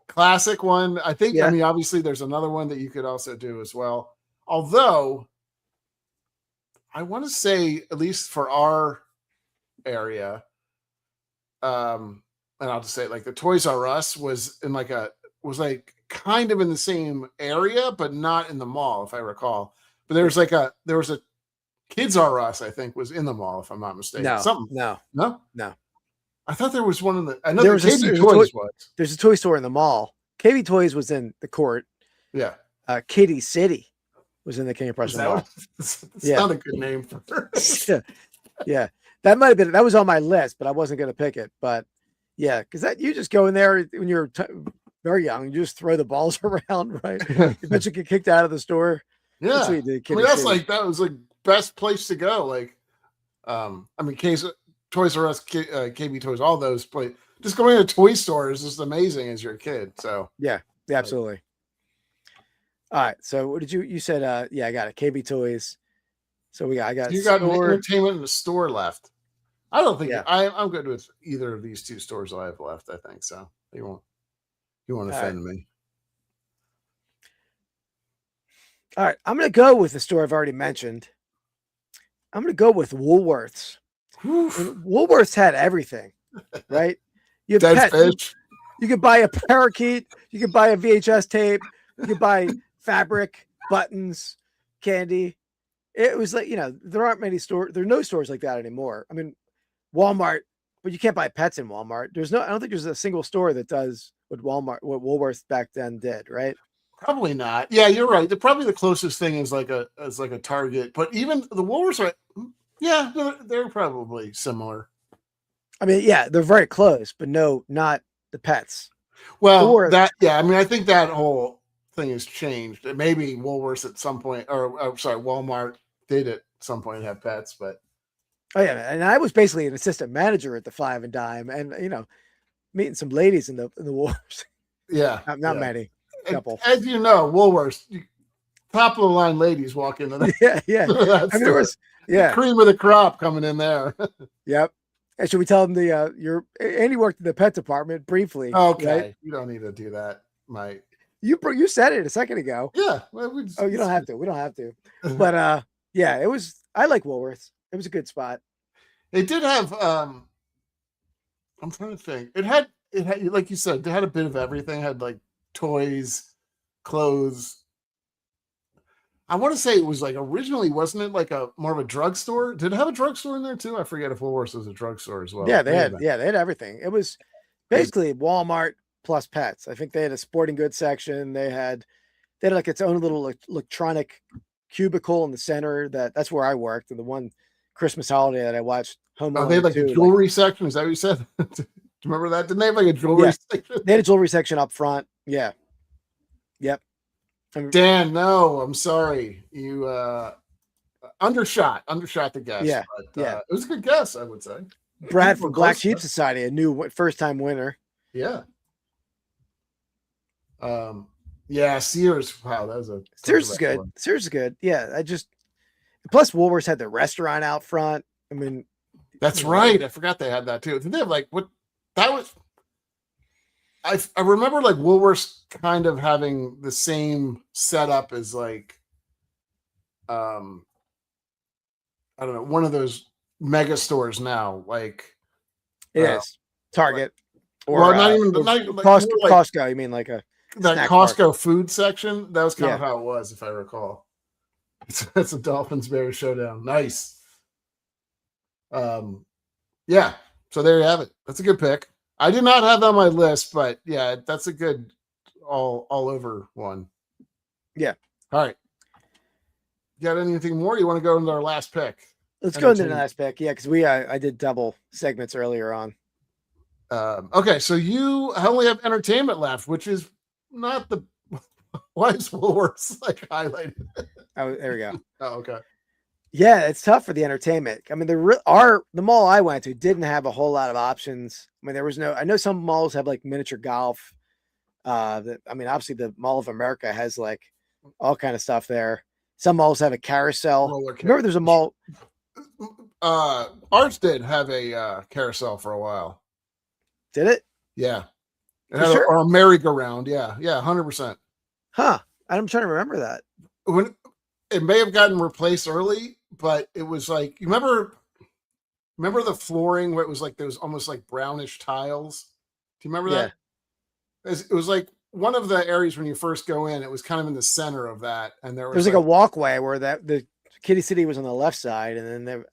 Classic one. I think, I mean, obviously there's another one that you could also do as well. Although I want to say, at least for our area, and I'll just say, like, the Toys R Us was in kind of in the same area, but not in the mall, if I recall. But there was a Kids R Us, I think, was in the mall, if I'm not mistaken. No. I thought there was one in the. I know there was KB Toys was. There's a toy store in the mall. KB Toys was in the court. Yeah. Kitty City was in the King of Prussia Mall. That's not a good name for her. Yeah. That might have been. That was on my list, but I wasn't going to pick it. But yeah, because you just go in there when you're very young, you just throw the balls around, right? You bet you get kicked out of the store. Yeah, that's what you did, that was like best place to go. Like, Toys R Us, KB Toys, all those places. Just going to a toy store is just amazing as you're a kid. So yeah, absolutely. All right. So what did you said? I got it. KB Toys. So you got entertainment in the store left. I don't think I'm good with either of these two stores I have left. I think so. You won't offend me. All right. I'm going to go with the store I've already mentioned. I'm going to go with Woolworths. Woolworths had everything, right? You have Dead pets. fish. You could buy a parakeet. You could buy a VHS tape. You could buy fabric, buttons, candy. It was like, there aren't many stores. There are no stores like that anymore. I mean, Walmart, but you can't buy pets in Walmart. I don't think there's a single store that does what Woolworth back then did, right? Probably not. Yeah, you're right. Probably the closest thing is like a Target, but even the Woolworths are, they're probably similar. I mean, yeah, they're very close, but no, not the pets. Well, I mean, I think that whole thing has changed. Maybe Woolworths at some point, Walmart did at some point have pets, but oh yeah, and I was basically an assistant manager at the Five and Dime, and meeting some ladies in the Woolworths. Yeah, not many. Couple. As you know, Woolworths, top of the line ladies walk into that. Yeah. I mean, there was cream of the crop coming in there. Yep. And should we tell them Andy worked in the pet department briefly? Okay, right? You don't need to do that, Mike. You said it a second ago. Yeah. Well, you don't have to. We don't have to. But yeah, it was. I like Woolworths. It was a good spot. They did have. I'm trying to think. It had like you said. They had a bit of everything. It had like toys, clothes. I want to say it was like originally, wasn't it like more of a drugstore? Did it have a drugstore in there too? I forget if Woolworths was a drugstore as well. Yeah, they had everything. It was basically Walmart plus pets. I think they had a sporting goods section. They had like its own little electronic cubicle in the center. That's where I worked. And the one Christmas holiday that I watched Home Alone. They had like a jewelry section. Is that what you said? Do you remember that? Didn't they have like a jewelry section? They had a jewelry section up front. Yeah. Yep. Dan, no, I'm sorry. You undershot the guess. Yeah. But, it was a good guess, I would say. Brad from Black Sheep Society, a new first-time winner. Yeah. Yeah, Sears. Wow, that was Sears is good. Sears is good. Yeah, plus Woolworths had the restaurant out front. I mean, that's right. I forgot they had that too. Did they have like what? That was. I remember like Woolworths kind of having the same setup as like, I don't know, one of those mega stores now. Like it is Target, or not even Costco. You mean like that Costco food section? That was kind of how it was, if I recall. It's a Dolphins Bears showdown. Nice. Yeah. So there you have it. That's a good pick. I did not have that on my list, but yeah, that's a good all over one. Yeah. All right. You got anything more? You want to go into our last pick? Let's go into the last pick. Yeah, because I did double segments earlier on. Okay, so you only have entertainment left, which is not the. Why is Woolworths like highlighted? Oh, there we go. Oh, okay. Yeah, it's tough for the entertainment. I mean, the mall I went to didn't have a whole lot of options. I mean, there was I know some malls have like miniature golf. I mean, obviously the Mall of America has like all kind of stuff there. Some malls have a carousel. Remember there's a mall. Ours did have a carousel for a while. Did it? Yeah. It had or a merry-go-round. Yeah. Yeah. 100%. Huh. I'm trying to remember that. When it may have gotten replaced early, but it was like, you remember the flooring where it was like those almost like brownish tiles? Do you remember that? It was like one of the areas when you first go in, it was kind of in the center of that. And there was like a walkway where the Kitty City was on the left side. And then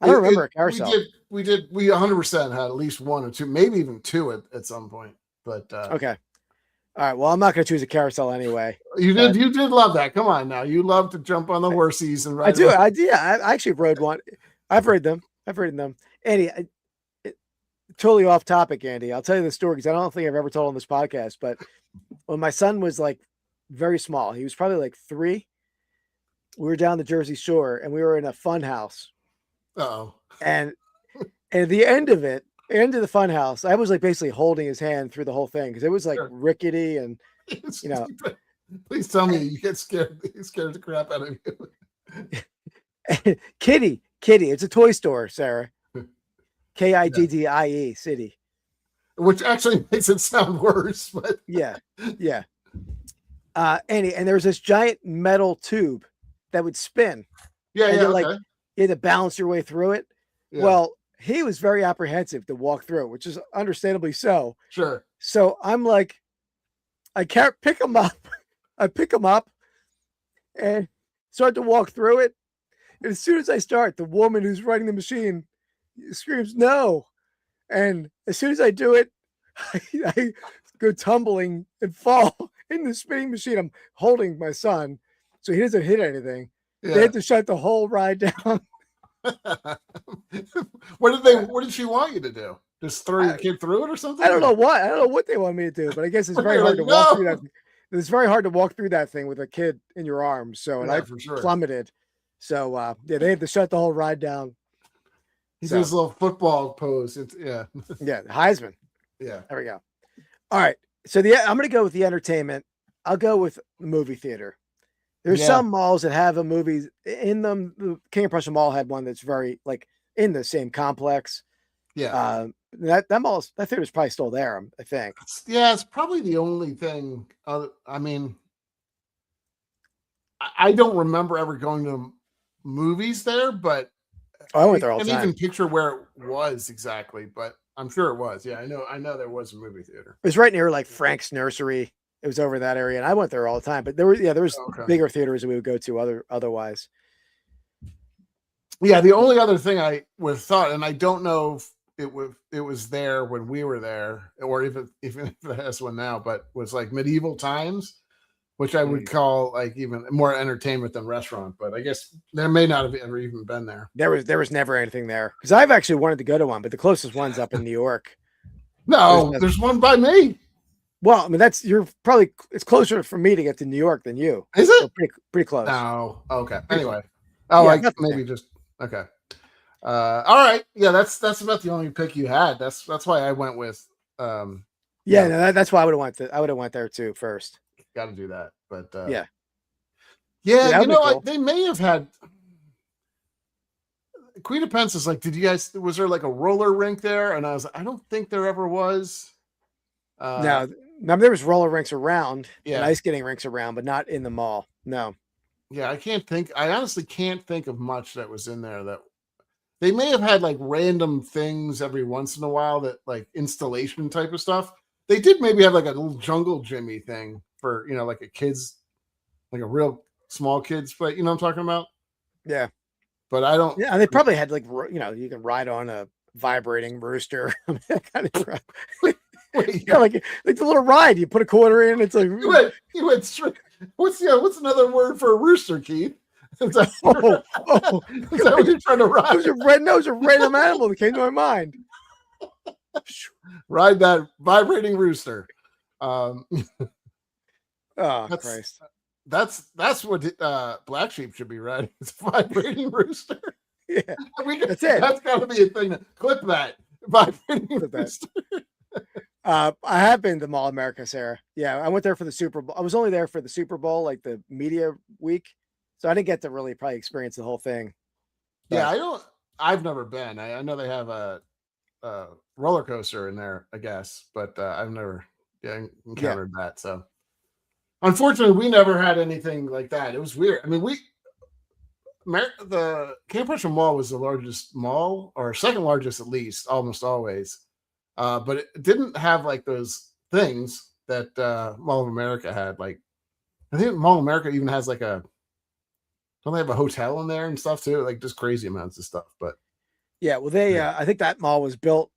I don't remember a carousel. We 100% had at least one or two, maybe even two at some point, but okay. All right. Well, I'm not going to choose a carousel anyway. You did love that. Come on now. You love to jump on the horses and ride. I do. I actually rode one. I've ridden them. Andy, totally off topic, Andy. I'll tell you the story because I don't think I've ever told on this podcast, but when my son was like very small, he was probably like 3. We were down the Jersey Shore and we were in a fun house. Oh. And at the end of the fun house, I was like basically holding his hand through the whole thing because it was like rickety and Please tell me you get scared. You scared the crap out of you. Kitty. It's a toy store, Sarah. Kiddie City. Which actually makes it sound worse, but yeah. And there was this giant metal tube that would spin. Yeah, you had to balance your way through it. Yeah. Well, he was very apprehensive to walk through, which is understandably so. Sure. So I'm like, I can't pick him up. I pick him up and start to walk through it. And as soon as I start, the woman who's running the machine screams, "No." And as soon as I do it, I go tumbling and fall in the spinning machine. I'm holding my son so he doesn't hit anything. Yeah. They had to shut the whole ride down. What did she want you to do? Just throw your kid through it or something? I don't know what they want me to do, but I guess it's very hard to walk through that. It's very hard to walk through that thing with a kid in your arms. So, and I plummeted. So, yeah, they had to shut the whole ride down. He did his little football pose. Yeah, Heisman. Yeah. There we go. All right. So I'm going to go with the entertainment. I'll go with the movie theater. There's some malls that have a movie in them. The King of Prussia Mall had one that's very like in the same complex. Yeah. That theater is probably still there, I think. Yeah, it's probably the only thing. I mean, I don't remember ever going to movies there, but I went there all the time. I can't even picture where it was exactly, but I'm sure it was. Yeah, I know there was a movie theater. It was right near like Frank's Nursery. It was over that area, and I went there all the time. But there was bigger theaters that we would go to otherwise. Yeah, the only other thing I would have thought, and I don't know if it was there when we were there, or even if it has one now, but was like medieval times, which I would call like even more entertainment than restaurant. But I guess there may not have ever even been there. There was never anything there because I've actually wanted to go to one, but the closest one's up in New York. No, there's one by me. Well, I mean it's closer for me to get to New York than you. Is it? So pretty close. No. Okay. Anyway. Oh, like maybe just okay. All right. Yeah, that's about the only pick you had. That's why I went with that's why I would have went there too first. Got to do that. But yeah, you know what? They may have had Queen of Pennants is like, was there like a roller rink there? And I was like, I don't think there ever was. No, there was roller rinks around and ice skating rinks around, but not in the mall. No. Yeah, I honestly can't think of much that was in there. That they may have had like random things every once in a while, that like installation type of stuff. They did maybe have like a little jungle Jimmy thing for, like a kids, like a real small kids, but you know what I'm talking about? Yeah. But I don't. Yeah, and they probably had like, you can ride on a vibrating rooster. That kind of crap. Like the little ride. You put a quarter in. It's like you went straight. What's another word for a rooster, Keith? Is that what you're trying to ride? It was a random animal that came to my mind. Ride that vibrating rooster. Christ. That's what Black Sheep should be riding. It's a vibrating rooster. Yeah, that's it. That's got to be a thing. Clip that vibrating rooster. I have been to Mall of America, Sarah. Yeah, I went there for the Super Bowl. I was only there for the Super Bowl, like the media week, so I didn't get to really probably experience the whole thing. But, yeah, I've never been. I know they have a roller coaster in there, I guess, but I've never encountered that. So, unfortunately, we never had anything like that. It was weird. I mean, the King of Prussia Mall was the largest mall, or second largest at least, almost always. But it didn't have like those things that Mall of America had. Like, I think Mall of America even has like don't they have a hotel in there and stuff too? Like just crazy amounts of stuff. But yeah, well, I think that mall was built.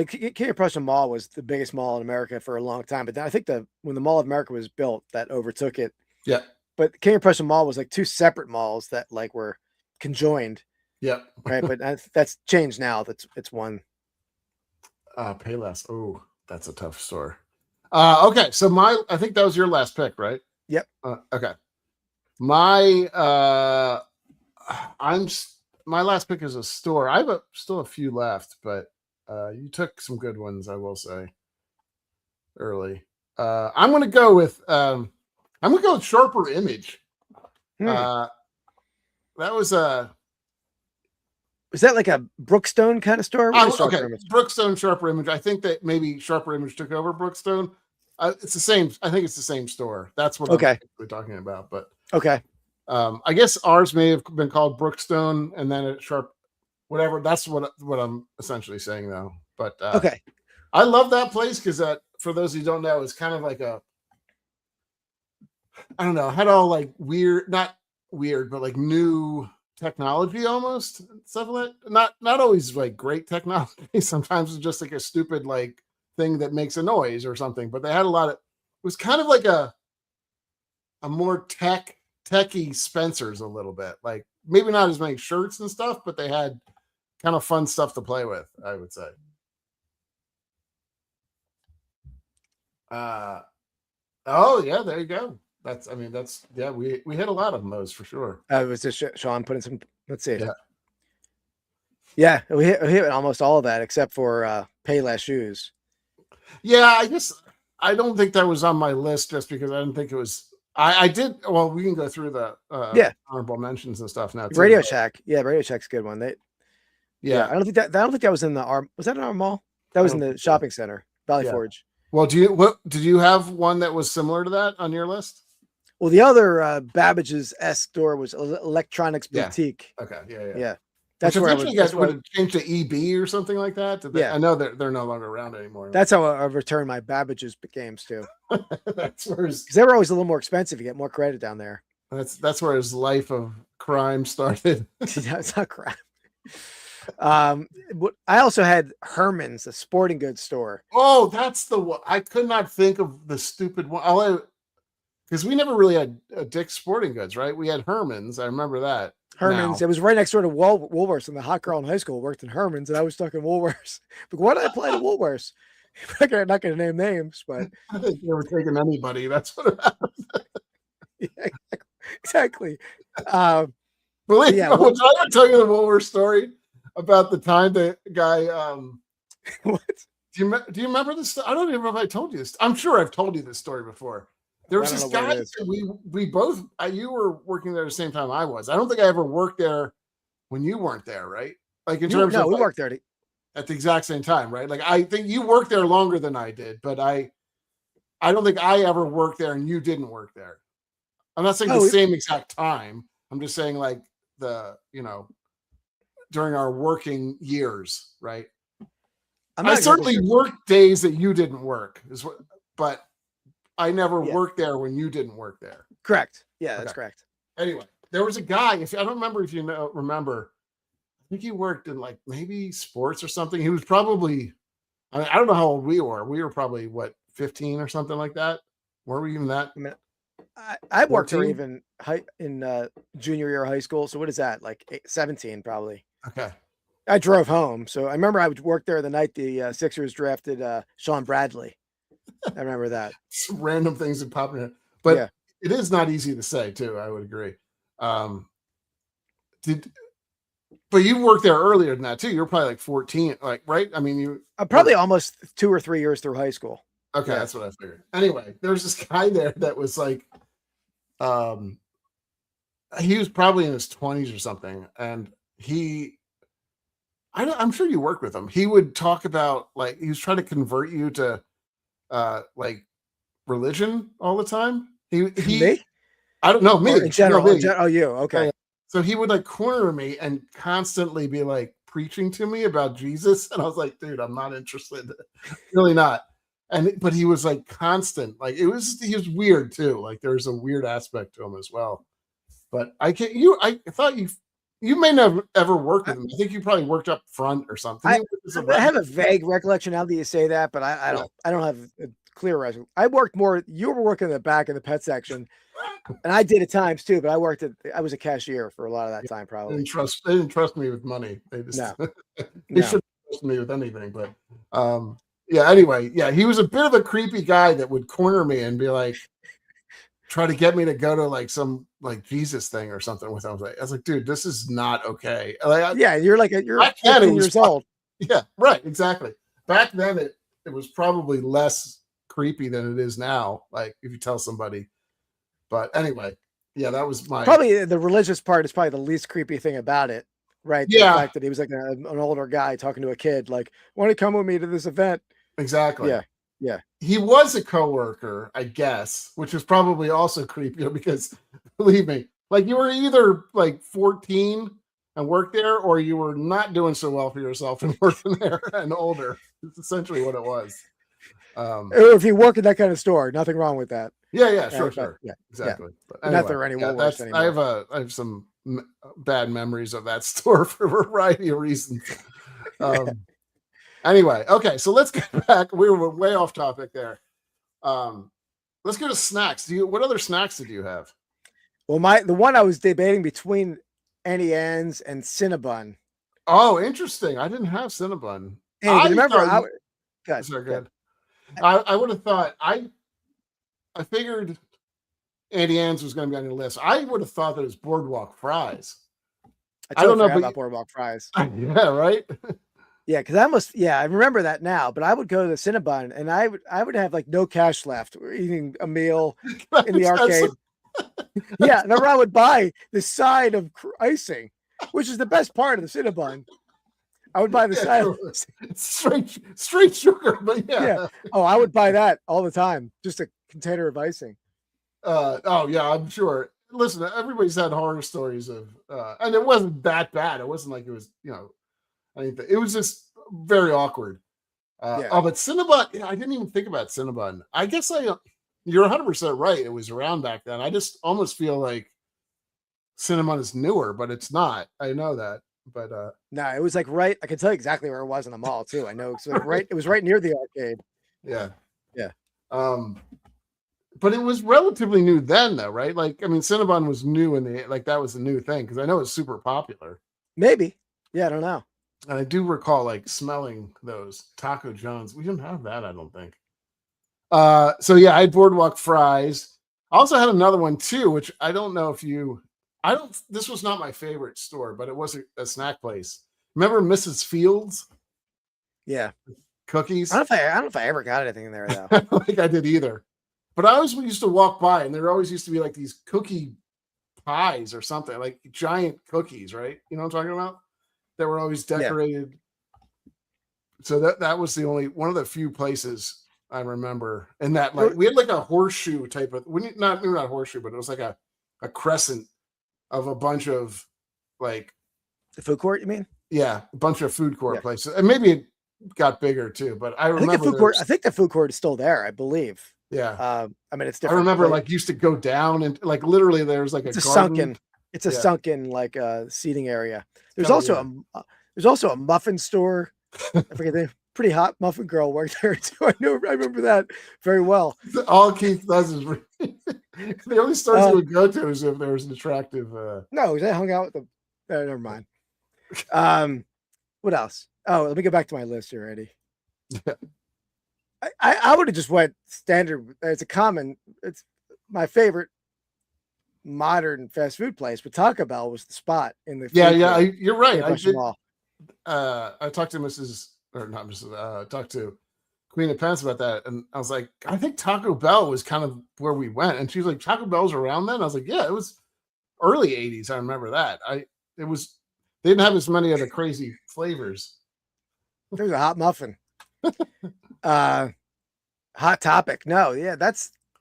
King of Prussia Mall was the biggest mall in America for a long time. But then I think when the Mall of America was built, that overtook it. Yeah. But King of Prussia Mall was like two separate malls that like were conjoined. Yeah. Right. But that's changed now. It's one. Payless. Oh, that's a tough store. Okay, so I think that was your last pick, right? Yep. Okay. My last pick is a store. I have still a few left, but you took some good ones, I will say. Early. I'm gonna go with Sharper Image. That was Is that like a Brookstone kind of store? Okay, Brookstone, Sharper Image. I think that maybe Sharper Image took over Brookstone. It's the same. I think it's the same store. That's what we're talking about. But okay, I guess ours may have been called Brookstone, and then whatever. That's what I'm essentially saying, though. But Okay. I love that place because that, for those who don't know, is kind of like I don't know, had all like not weird, but like new technology almost, stuff like that. Not always like great technology. Sometimes it's just like a stupid like thing that makes a noise or something. But they had a lot of. It was kind of like a more techie Spencer's a little bit. Like maybe not as many shirts and stuff, but they had kind of fun stuff to play with, I would say. Oh yeah, there you go. That's we hit a lot of those for sure. Was this Sean putting some? Let's see. Yeah, we hit almost all of that except for Payless shoes. Yeah, I guess I don't think that was on my list just because I didn't think it was. I did. Well, we can go through the honorable mentions and stuff now. Radio Shack, Radio Shack's a good one. I don't think that was in the was that in our mall? That was in the shopping center, Valley Forge. Well, did you have one that was similar to that on your list? Well, the other Babbage's store was Electronics Boutique. Okay, yeah. That's where you guys would have changed to EB or something like that. I know they're no longer around anymore. That's how I returned my Babbage's games too. That's where because they were always a little more expensive. You get more credit down there. That's where his life of crime started. It's not crime. I also had Herman's, a sporting goods store. Oh, that's the one. I could not think of the stupid one. Because we never really had Dick's Sporting Goods, right? We had Herman's. I remember that. Herman's. It was right next door to Woolworths, and the hot girl in high school worked in Herman's, and I was stuck in Woolworths. But why did I apply to Woolworths? I'm not going to name names, but I think they were taking anybody. That's what happened. Yeah, exactly. Believe me, I'll tell you the Woolworths story about the time the guy. What? Do you remember this? I don't even know if I told you this. I'm sure I've told you this story before. There was this guy that we both. You were working there at the same time I was. I don't think I ever worked there when you weren't there, right? Like in terms of we worked there at the exact same time, right? Like I think you worked there longer than I did, but I don't think I ever worked there and you didn't work there. I'm not saying the same exact time. I'm just saying like during our working years, right? I certainly worked days that you didn't work, but I never worked there when you didn't work there. Correct. Yeah, that's correct. Anyway, there was a guy. I don't remember if you remember. I think he worked in like maybe sports or something. He was probably. I don't know how old we were. We were probably 15 or something like that. Were we even that? I worked there even in junior year of high school. So what is that? Like 17 probably. Okay. I drove home. So I remember I would work there the night the Sixers drafted Sean Bradley. I remember that. Some random things that pop in, but it is not easy to say too. I would agree. But you worked there earlier than that too. You were probably like 14, like right? I mean, you probably almost 2 or 3 years through high school. Okay, that's what I figured. Anyway, there was this guy there that was like, he was probably in his 20s or something, and I'm sure you worked with him. He would talk about like he was trying to convert you to like religion all the time. Me? I don't know, me. In general, oh, you. Okay. So he would like corner me and constantly be like preaching to me about Jesus. And I was like, dude, I'm not interested. Really not. But he was like constant. Like he was weird too. Like there's a weird aspect to him as well. But I thought you may never ever worked with him. I think you probably worked up front or something. I have a vague recollection now that you say that, but I don't have a clear recollection. I worked more. You were working in the back in the pet section, and I did at times too. But I was a cashier for a lot of that time. Probably they didn't trust me with money. They just they shouldn't trust me with anything. But anyway, he was a bit of a creepy guy that would corner me and be like, try to get me to go to like some like Jesus thing or something with him. I was like, dude, this is not okay. Like, you're 15 years old. Yeah, right. Exactly. Back then it was probably less creepy than it is now. Like if you tell somebody, but anyway, that was probably the religious part is probably the least creepy thing about it. Right. Yeah. The fact that he was like an older guy talking to a kid, like, want to come with me to this event? Exactly. Yeah. He was a coworker, I guess, which is probably also creepier because believe me, like you were either like 14 and worked there, or you were not doing so well for yourself and working there and older. It's essentially what it was. Or if you work in that kind of store, nothing wrong with that. Yeah, sure. Yeah, exactly. Yeah. But Not that there are any worse anymore. I have some bad memories of that store for a variety of reasons. Anyway, okay, so let's get back. We were way off topic there. Let's go to snacks. What other snacks did you have? Well, the one I was debating between Auntie Anne's and Cinnabon. Oh, interesting. I didn't have Cinnabon. Hey, remember? Good. I would have thought I figured Auntie Anne's was going to be on your list. I would have thought that it was Boardwalk Fries. I don't know about Boardwalk Fries. Yeah, right. Yeah, because I remember that now. But I would go to the Cinnabon, and I would have like no cash left. We're eating a meal in the arcade. Yeah, and I would buy the side of icing, which is the best part of the Cinnabon. I would buy the side. It's straight sugar, but yeah. Oh, I would buy that all the time. Just a container of icing. Oh yeah, I'm sure. Listen, everybody's had horror stories of, and it wasn't that bad. It wasn't like it was, it was just very awkward. Oh, but Cinnabon, I didn't even think about Cinnabon. I guess you're 100% right. It was around back then. I just almost feel like Cinnabon is newer, but it's not. I know that. But no, it was like right. I can tell you exactly where it was in the mall too. I know it's like right. It was right near the arcade. Yeah. But it was relatively new then, though, right? Like, I mean, Cinnabon was new that was a new thing because I know it's super popular. Maybe. Yeah, I don't know. And I do recall like smelling those Taco John's. We didn't have that, I don't think. So yeah, I had Boardwalk Fries. I also had another one too, which I don't know if this was not my favorite store, but it was a snack place. Remember Mrs. Fields? Yeah. Cookies. I don't know if I ever got anything in there though. I don't think I did either. But I always used to walk by and there always used to be like these cookie pies or something, like giant cookies, right? You know what I'm talking about? That were always decorated. Yeah. So that was the only one of the few places I remember. And that like we had like a horseshoe type of not horseshoe, but it was like a crescent of a bunch of like the food court, you mean? Yeah, a bunch of food court places. And maybe it got bigger too, but I remember I think the food court is still there, I believe. Yeah. I mean it's different. I remember like used to go down and like literally there's like it's a sunken like seating area. There's also a muffin store. I forget the pretty hot muffin girl worked there too. I remember that very well. All Keith does is the only stores he would go to is if there was an attractive. No, I hung out with them. Never mind. What else? Oh, let me go back to my list here, Eddie. I would have just went standard. It's my favorite modern fast food place, but Taco Bell was the spot in the you're right. I talked to talked to Queen of Pennants about that, and I was like, I think Taco Bell was kind of where we went, and she was like, Taco Bell's around then. I was like, yeah, it was early 80s. I remember that. They didn't have as many of the crazy flavors. There's a hot muffin. Hot Topic. No, yeah, I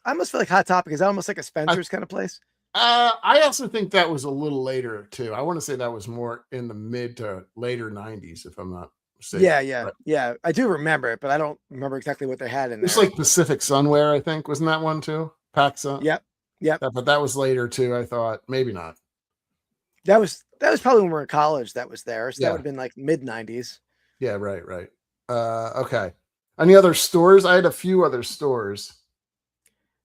almost feel like Hot Topic is almost like a Spencer's kind of place. I also think that was a little later too. I want to say that was more in the mid to later 90s, if I'm not mistaken. Yeah. I do remember it, but I don't remember exactly what they had in there. It's like Pacific Sunwear, I think. Wasn't that one too? PacSun. Yep. But that was later too. I thought maybe not. That was probably when we were in college. That was there, so that would have been like mid 90s. Yeah, right. Okay. Any other stores? I had a few other stores.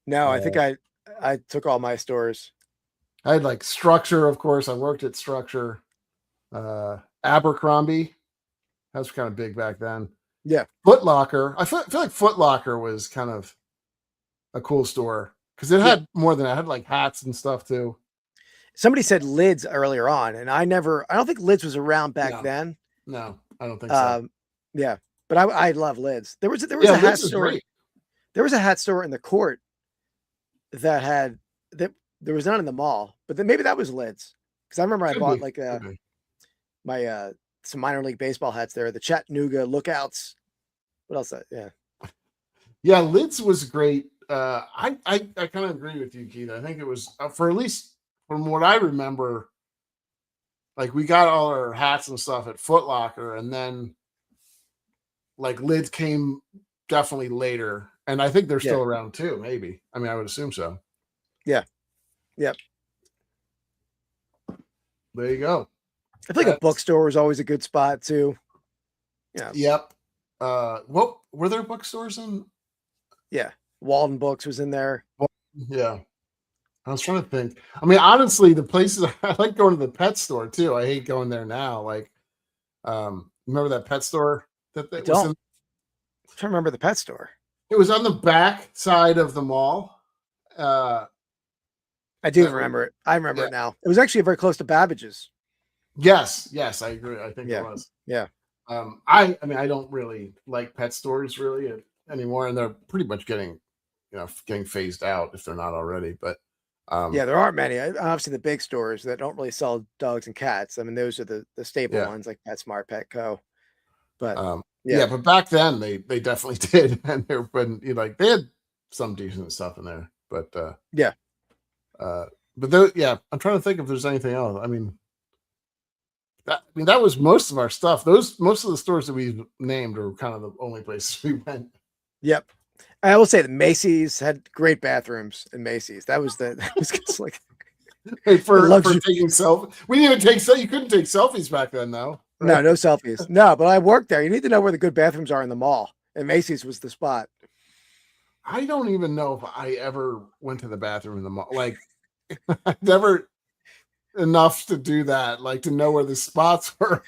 No, I think I took all my stores. I had like Structure, of course. I worked at Structure. Abercrombie. That was kind of big back then. Yeah. Foot Locker. I feel like Foot Locker was kind of a cool store because it had more than that. It had like hats and stuff too. Somebody said Lids earlier on, and I don't think Lids was around back then. No, I don't think so. Yeah, but I love Lids. There was a hat store. There was a hat store in the court that had that. There was none in the mall, but then maybe that was Lids because I remember I bought like my some minor league baseball hats there. The Chattanooga Lookouts. What else? Yeah, Lids was great. I kind of agree with you, Keith. I think it was for at least from what I remember, like we got all our hats and stuff at Foot Locker, and then like lids came definitely later, and I think they're still around too. Maybe. I mean, I would assume so. Yeah. Yep. There you go. I think a bookstore is always a good spot too. Yeah. Yep. What were there bookstores in? Yeah. Walden Books was in there. Yeah. I was trying to think. I mean, honestly, the places I like going to the pet store too. I hate going there now. Like, remember that pet store that was I'm trying to remember the pet store. It was on the back side of the mall. I do remember it. I remember it now. It was actually very close to Babbage's. Yes, I agree. I think it was. Yeah. I mean, I don't really like pet stores really anymore, and they're pretty much getting phased out if they're not already. But there aren't many. Obviously, the big stores that don't really sell dogs and cats. I mean, those are the staple ones like PetSmart, Petco. But but back then they definitely did, and they they had some decent stuff in there. But I'm trying to think if there's anything else. I mean, that was most of our stuff. Most of the stores that we named are kind of the only places we went. Yep. I will say that Macy's had great bathrooms in Macy's. That was just like for taking selfies. We didn't even take you couldn't take selfies back then, though. Right? No selfies. No, but I worked there. You need to know where the good bathrooms are in the mall. And Macy's was the spot. I don't even know if I ever went to the bathroom in the mall. Like, I never enough to do that, like to know where the spots were.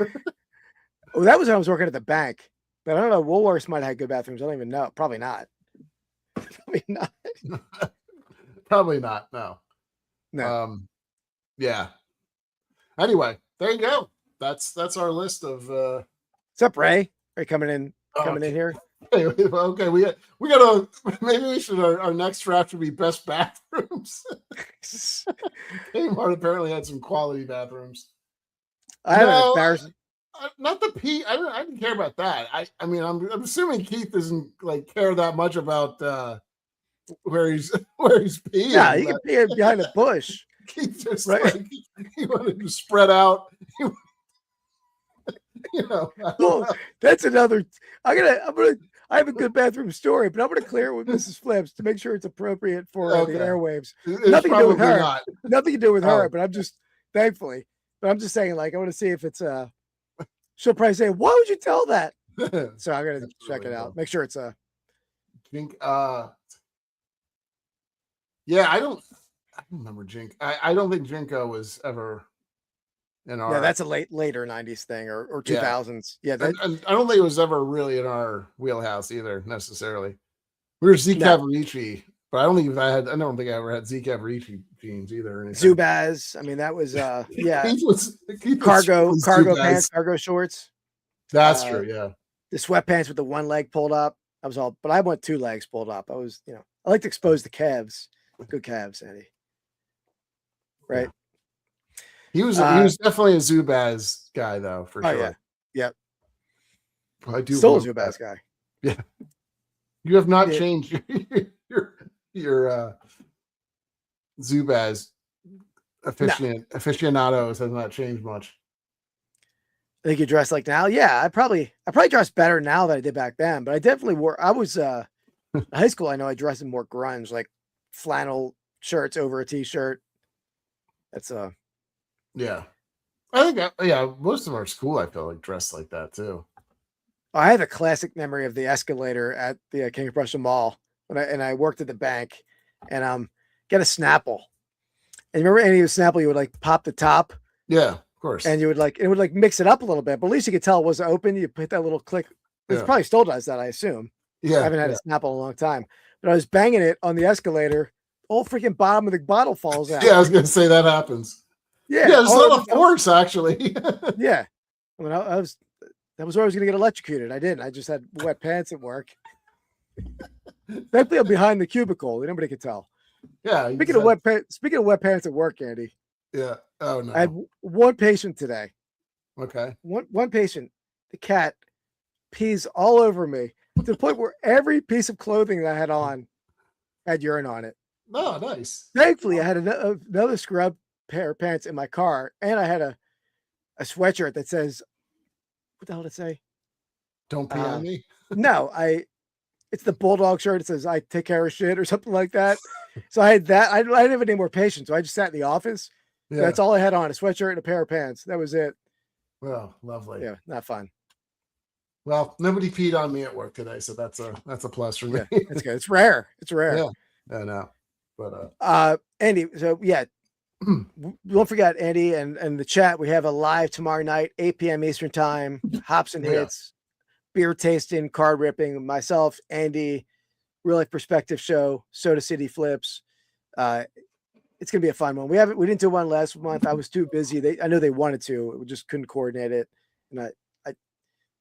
Well, that was when I was working at the bank. But I don't know. Woolworths might have had good bathrooms. I don't even know. Probably not. Probably not. Probably not. No. Yeah. Anyway, there you go. That's our list of. What's up, Ray? Are you coming in here? Okay, we gotta maybe we should our next draft would be best bathrooms. Kmart apparently had some quality bathrooms. I have an embarrassing. Not the Pete. I didn't care about that. I mean, I'm assuming Keith doesn't like care that much about where he's peeing. Yeah, he can pee behind a bush. Keith just he wanted to spread out. Well, that's another. I have a good bathroom story, but I'm gonna clear it with Mrs. Flips to make sure it's appropriate for the airwaves. Nothing to do with her. Nothing to do with her. But I'm just thankfully. But I'm just saying, like, I want to see if it's she'll probably say, "Why would you tell that?" So I'm gonna check it out. Make sure it's Jink. Yeah, I don't remember Jink. I don't think Jinko was ever. Yeah, that's a later 90s thing or 2000s. Yeah, and I don't think it was ever really in our wheelhouse either necessarily. We were Zeke Averici, but I don't think I ever had Zeke Averici jeans either. Zubaz. I mean, that was Keith cargo Zubaz. pants, cargo shorts. That's true. Yeah, the sweatpants with the one leg pulled up. I was all, but I want two legs pulled up. I was, I like to expose the calves. Good calves, Andy. Right. Yeah. He was definitely a Zubaz guy, though, for sure. Yeah. Yep. I do still a Zubaz guy. Yeah. You have not changed your Zubaz aficionados has not changed much. I think you dress like now. Yeah, I probably dress better now than I did back then, but I definitely wore. I was in high school. I know I dressed in more grunge, like flannel shirts over a t-shirt. That's yeah. I think most of our school I feel like dressed like that too. I have a classic memory of the escalator at the King of Prussia Mall when I worked at the bank and get a Snapple. And remember any of the Snapple, you would like pop the top. Yeah, of course. And it would like mix it up a little bit, but at least you could tell it wasn't open. You hit that little click. It probably still does that, I assume. Yeah. I haven't had a Snapple in a long time. But I was banging it on the escalator. Whole freaking bottom of the bottle falls out. Yeah, I was gonna say that happens. Yeah, there's a lot of force actually. Yeah. I mean, that was where I was gonna get electrocuted. I didn't. I just had wet pants at work. Thankfully, I'm behind the cubicle. Nobody could tell. Yeah. Speaking of wet pants at work, Andy. Yeah. Oh no. I had one patient today. Okay. One patient. The cat pees all over me to the point where every piece of clothing that I had on had urine on it. Oh, nice. Thankfully, I had another scrub pair of pants in my car, and I had a a sweatshirt that says, what the hell did it say? Don't pee on me. No, it's the Bulldog shirt. It says, I take care of shit or something like that. So I had that. I didn't have any more patience. So I just sat in the office. Yeah. That's all I had on, a sweatshirt and a pair of pants. That was it. Well, lovely. Yeah, not fun. Well, nobody peed on me at work today, so that's a plus for me. Yeah, that's good. It's rare. It's rare. Yeah, I know. But Andy, so yeah, don't forget, Andy, and the chat. We have a live tomorrow night, 8 p.m. Eastern time. Hops and hits, beer tasting, card ripping. Myself, Andy, Real Life Perspective Show, Soda City Flips. It's gonna be a fun one. We didn't do one last month. I was too busy. I know they wanted to. We just couldn't coordinate it, and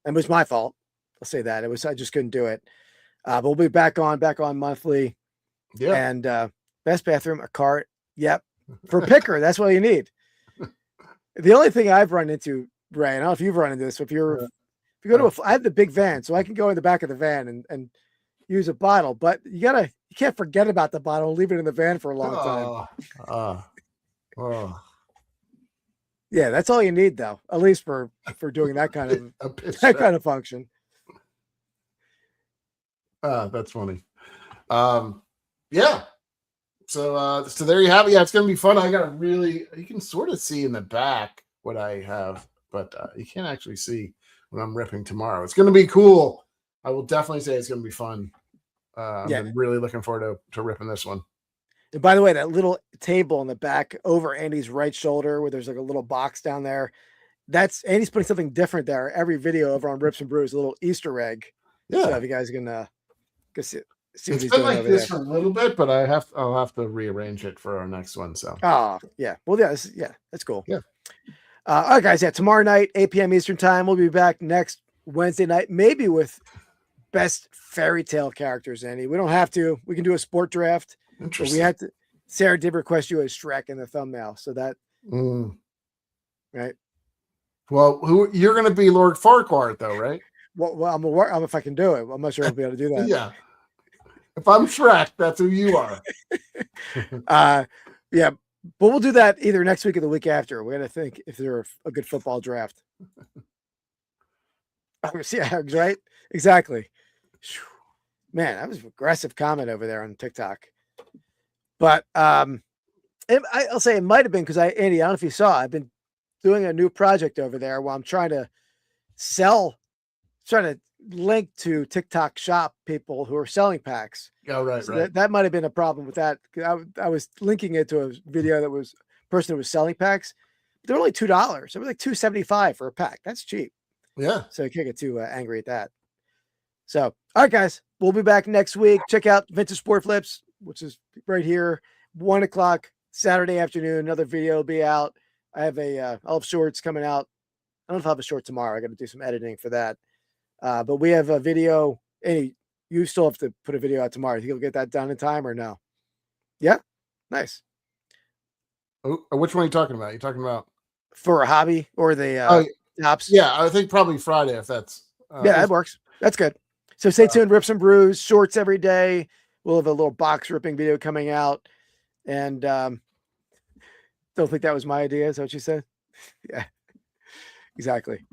it was my fault. I'll say that I just couldn't do it. But we'll be back on monthly. Yeah. And best bathroom, a cart. Yep. For a picker, that's what you need. The only thing I've run into, Ray, I don't know if you've run into this. If you go to I have the big van, so I can go in the back of the van and use a bottle, but you can't forget about the bottle and leave it in the van for a long time. Yeah, that's all you need though, at least for doing that kind of function. That's funny. Yeah. So there you have it. Yeah, it's gonna be fun. You can sort of see in the back what I have, but you can't actually see what I'm ripping tomorrow. It's gonna be cool. I will definitely say it's gonna be fun. I'm really looking forward to ripping this one. And by the way, that little table in the back over Andy's right shoulder where there's like a little box down there, that's Andy's putting something different there. Every video over on Rips and Brews, a little Easter egg. Yeah. So if you guys can go see what It's he's been doing like over this there. for a little bit, but I'll have to rearrange it for our next one. So yeah. Well, yeah, that's cool. Yeah. All right, guys. Yeah, tomorrow night, 8 p.m. Eastern time. We'll be back next Wednesday night, maybe with best fairy tale characters, Andy. We don't have to. We can do a sport draft. Interesting. We had to. Sarah did request you as Shrek in the thumbnail, so that right. Well, you're going to be Lord Farquaad, though, right? Well, I'm if I can do it. I'm not sure I'll be able to do that. Yeah. If I'm Shrek, that's who you are. Yeah, but we'll do that either next week or the week after. We're gonna think if there's a good football draft. Yeah, right. Exactly. Man, that was an aggressive comment over there on TikTok. But I'll say it might have been because Andy, I don't know if you saw, I've been doing a new project over there where I'm trying to link to TikTok shop people who are selling packs. Oh, right, so right. That might have been a problem with that. I was linking it to a video that was a person who was selling packs. They're only $2. It was like $2.75 for a pack. That's cheap. Yeah. So you can't get too angry at that. So, all right, guys, we'll be back next week. Check out Vintage Sport Flips, which is right here, 1:00 Saturday afternoon. Another video will be out. I have I'll have shorts coming out. I don't know if I'll have a short tomorrow. I got to do some editing for that. But we have a video. Andy, you still have to put a video out tomorrow. Think you'll get that done in time or no? Yeah, nice. Which one are you talking about? You talking about for a hobby or the tops? Yeah, I think probably Friday if that's. Yeah, that works. That's good. So stay tuned. Rips and Brews shorts every day. We'll have a little box ripping video coming out. And don't think that was my idea. Is that what you said? Yeah, exactly.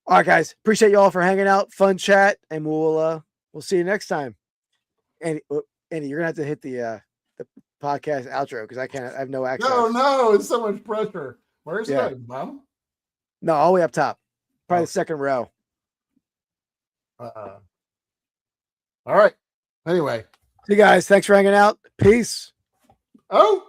All right, guys. Appreciate you all for hanging out. Fun chat, and we'll see you next time. Andy, you're gonna have to hit the podcast outro because I have no access. No, it's so much pressure. Where's it, Mom? No, all the way up top, probably the second row. All right. Anyway, see you guys. Thanks for hanging out. Peace. Oh.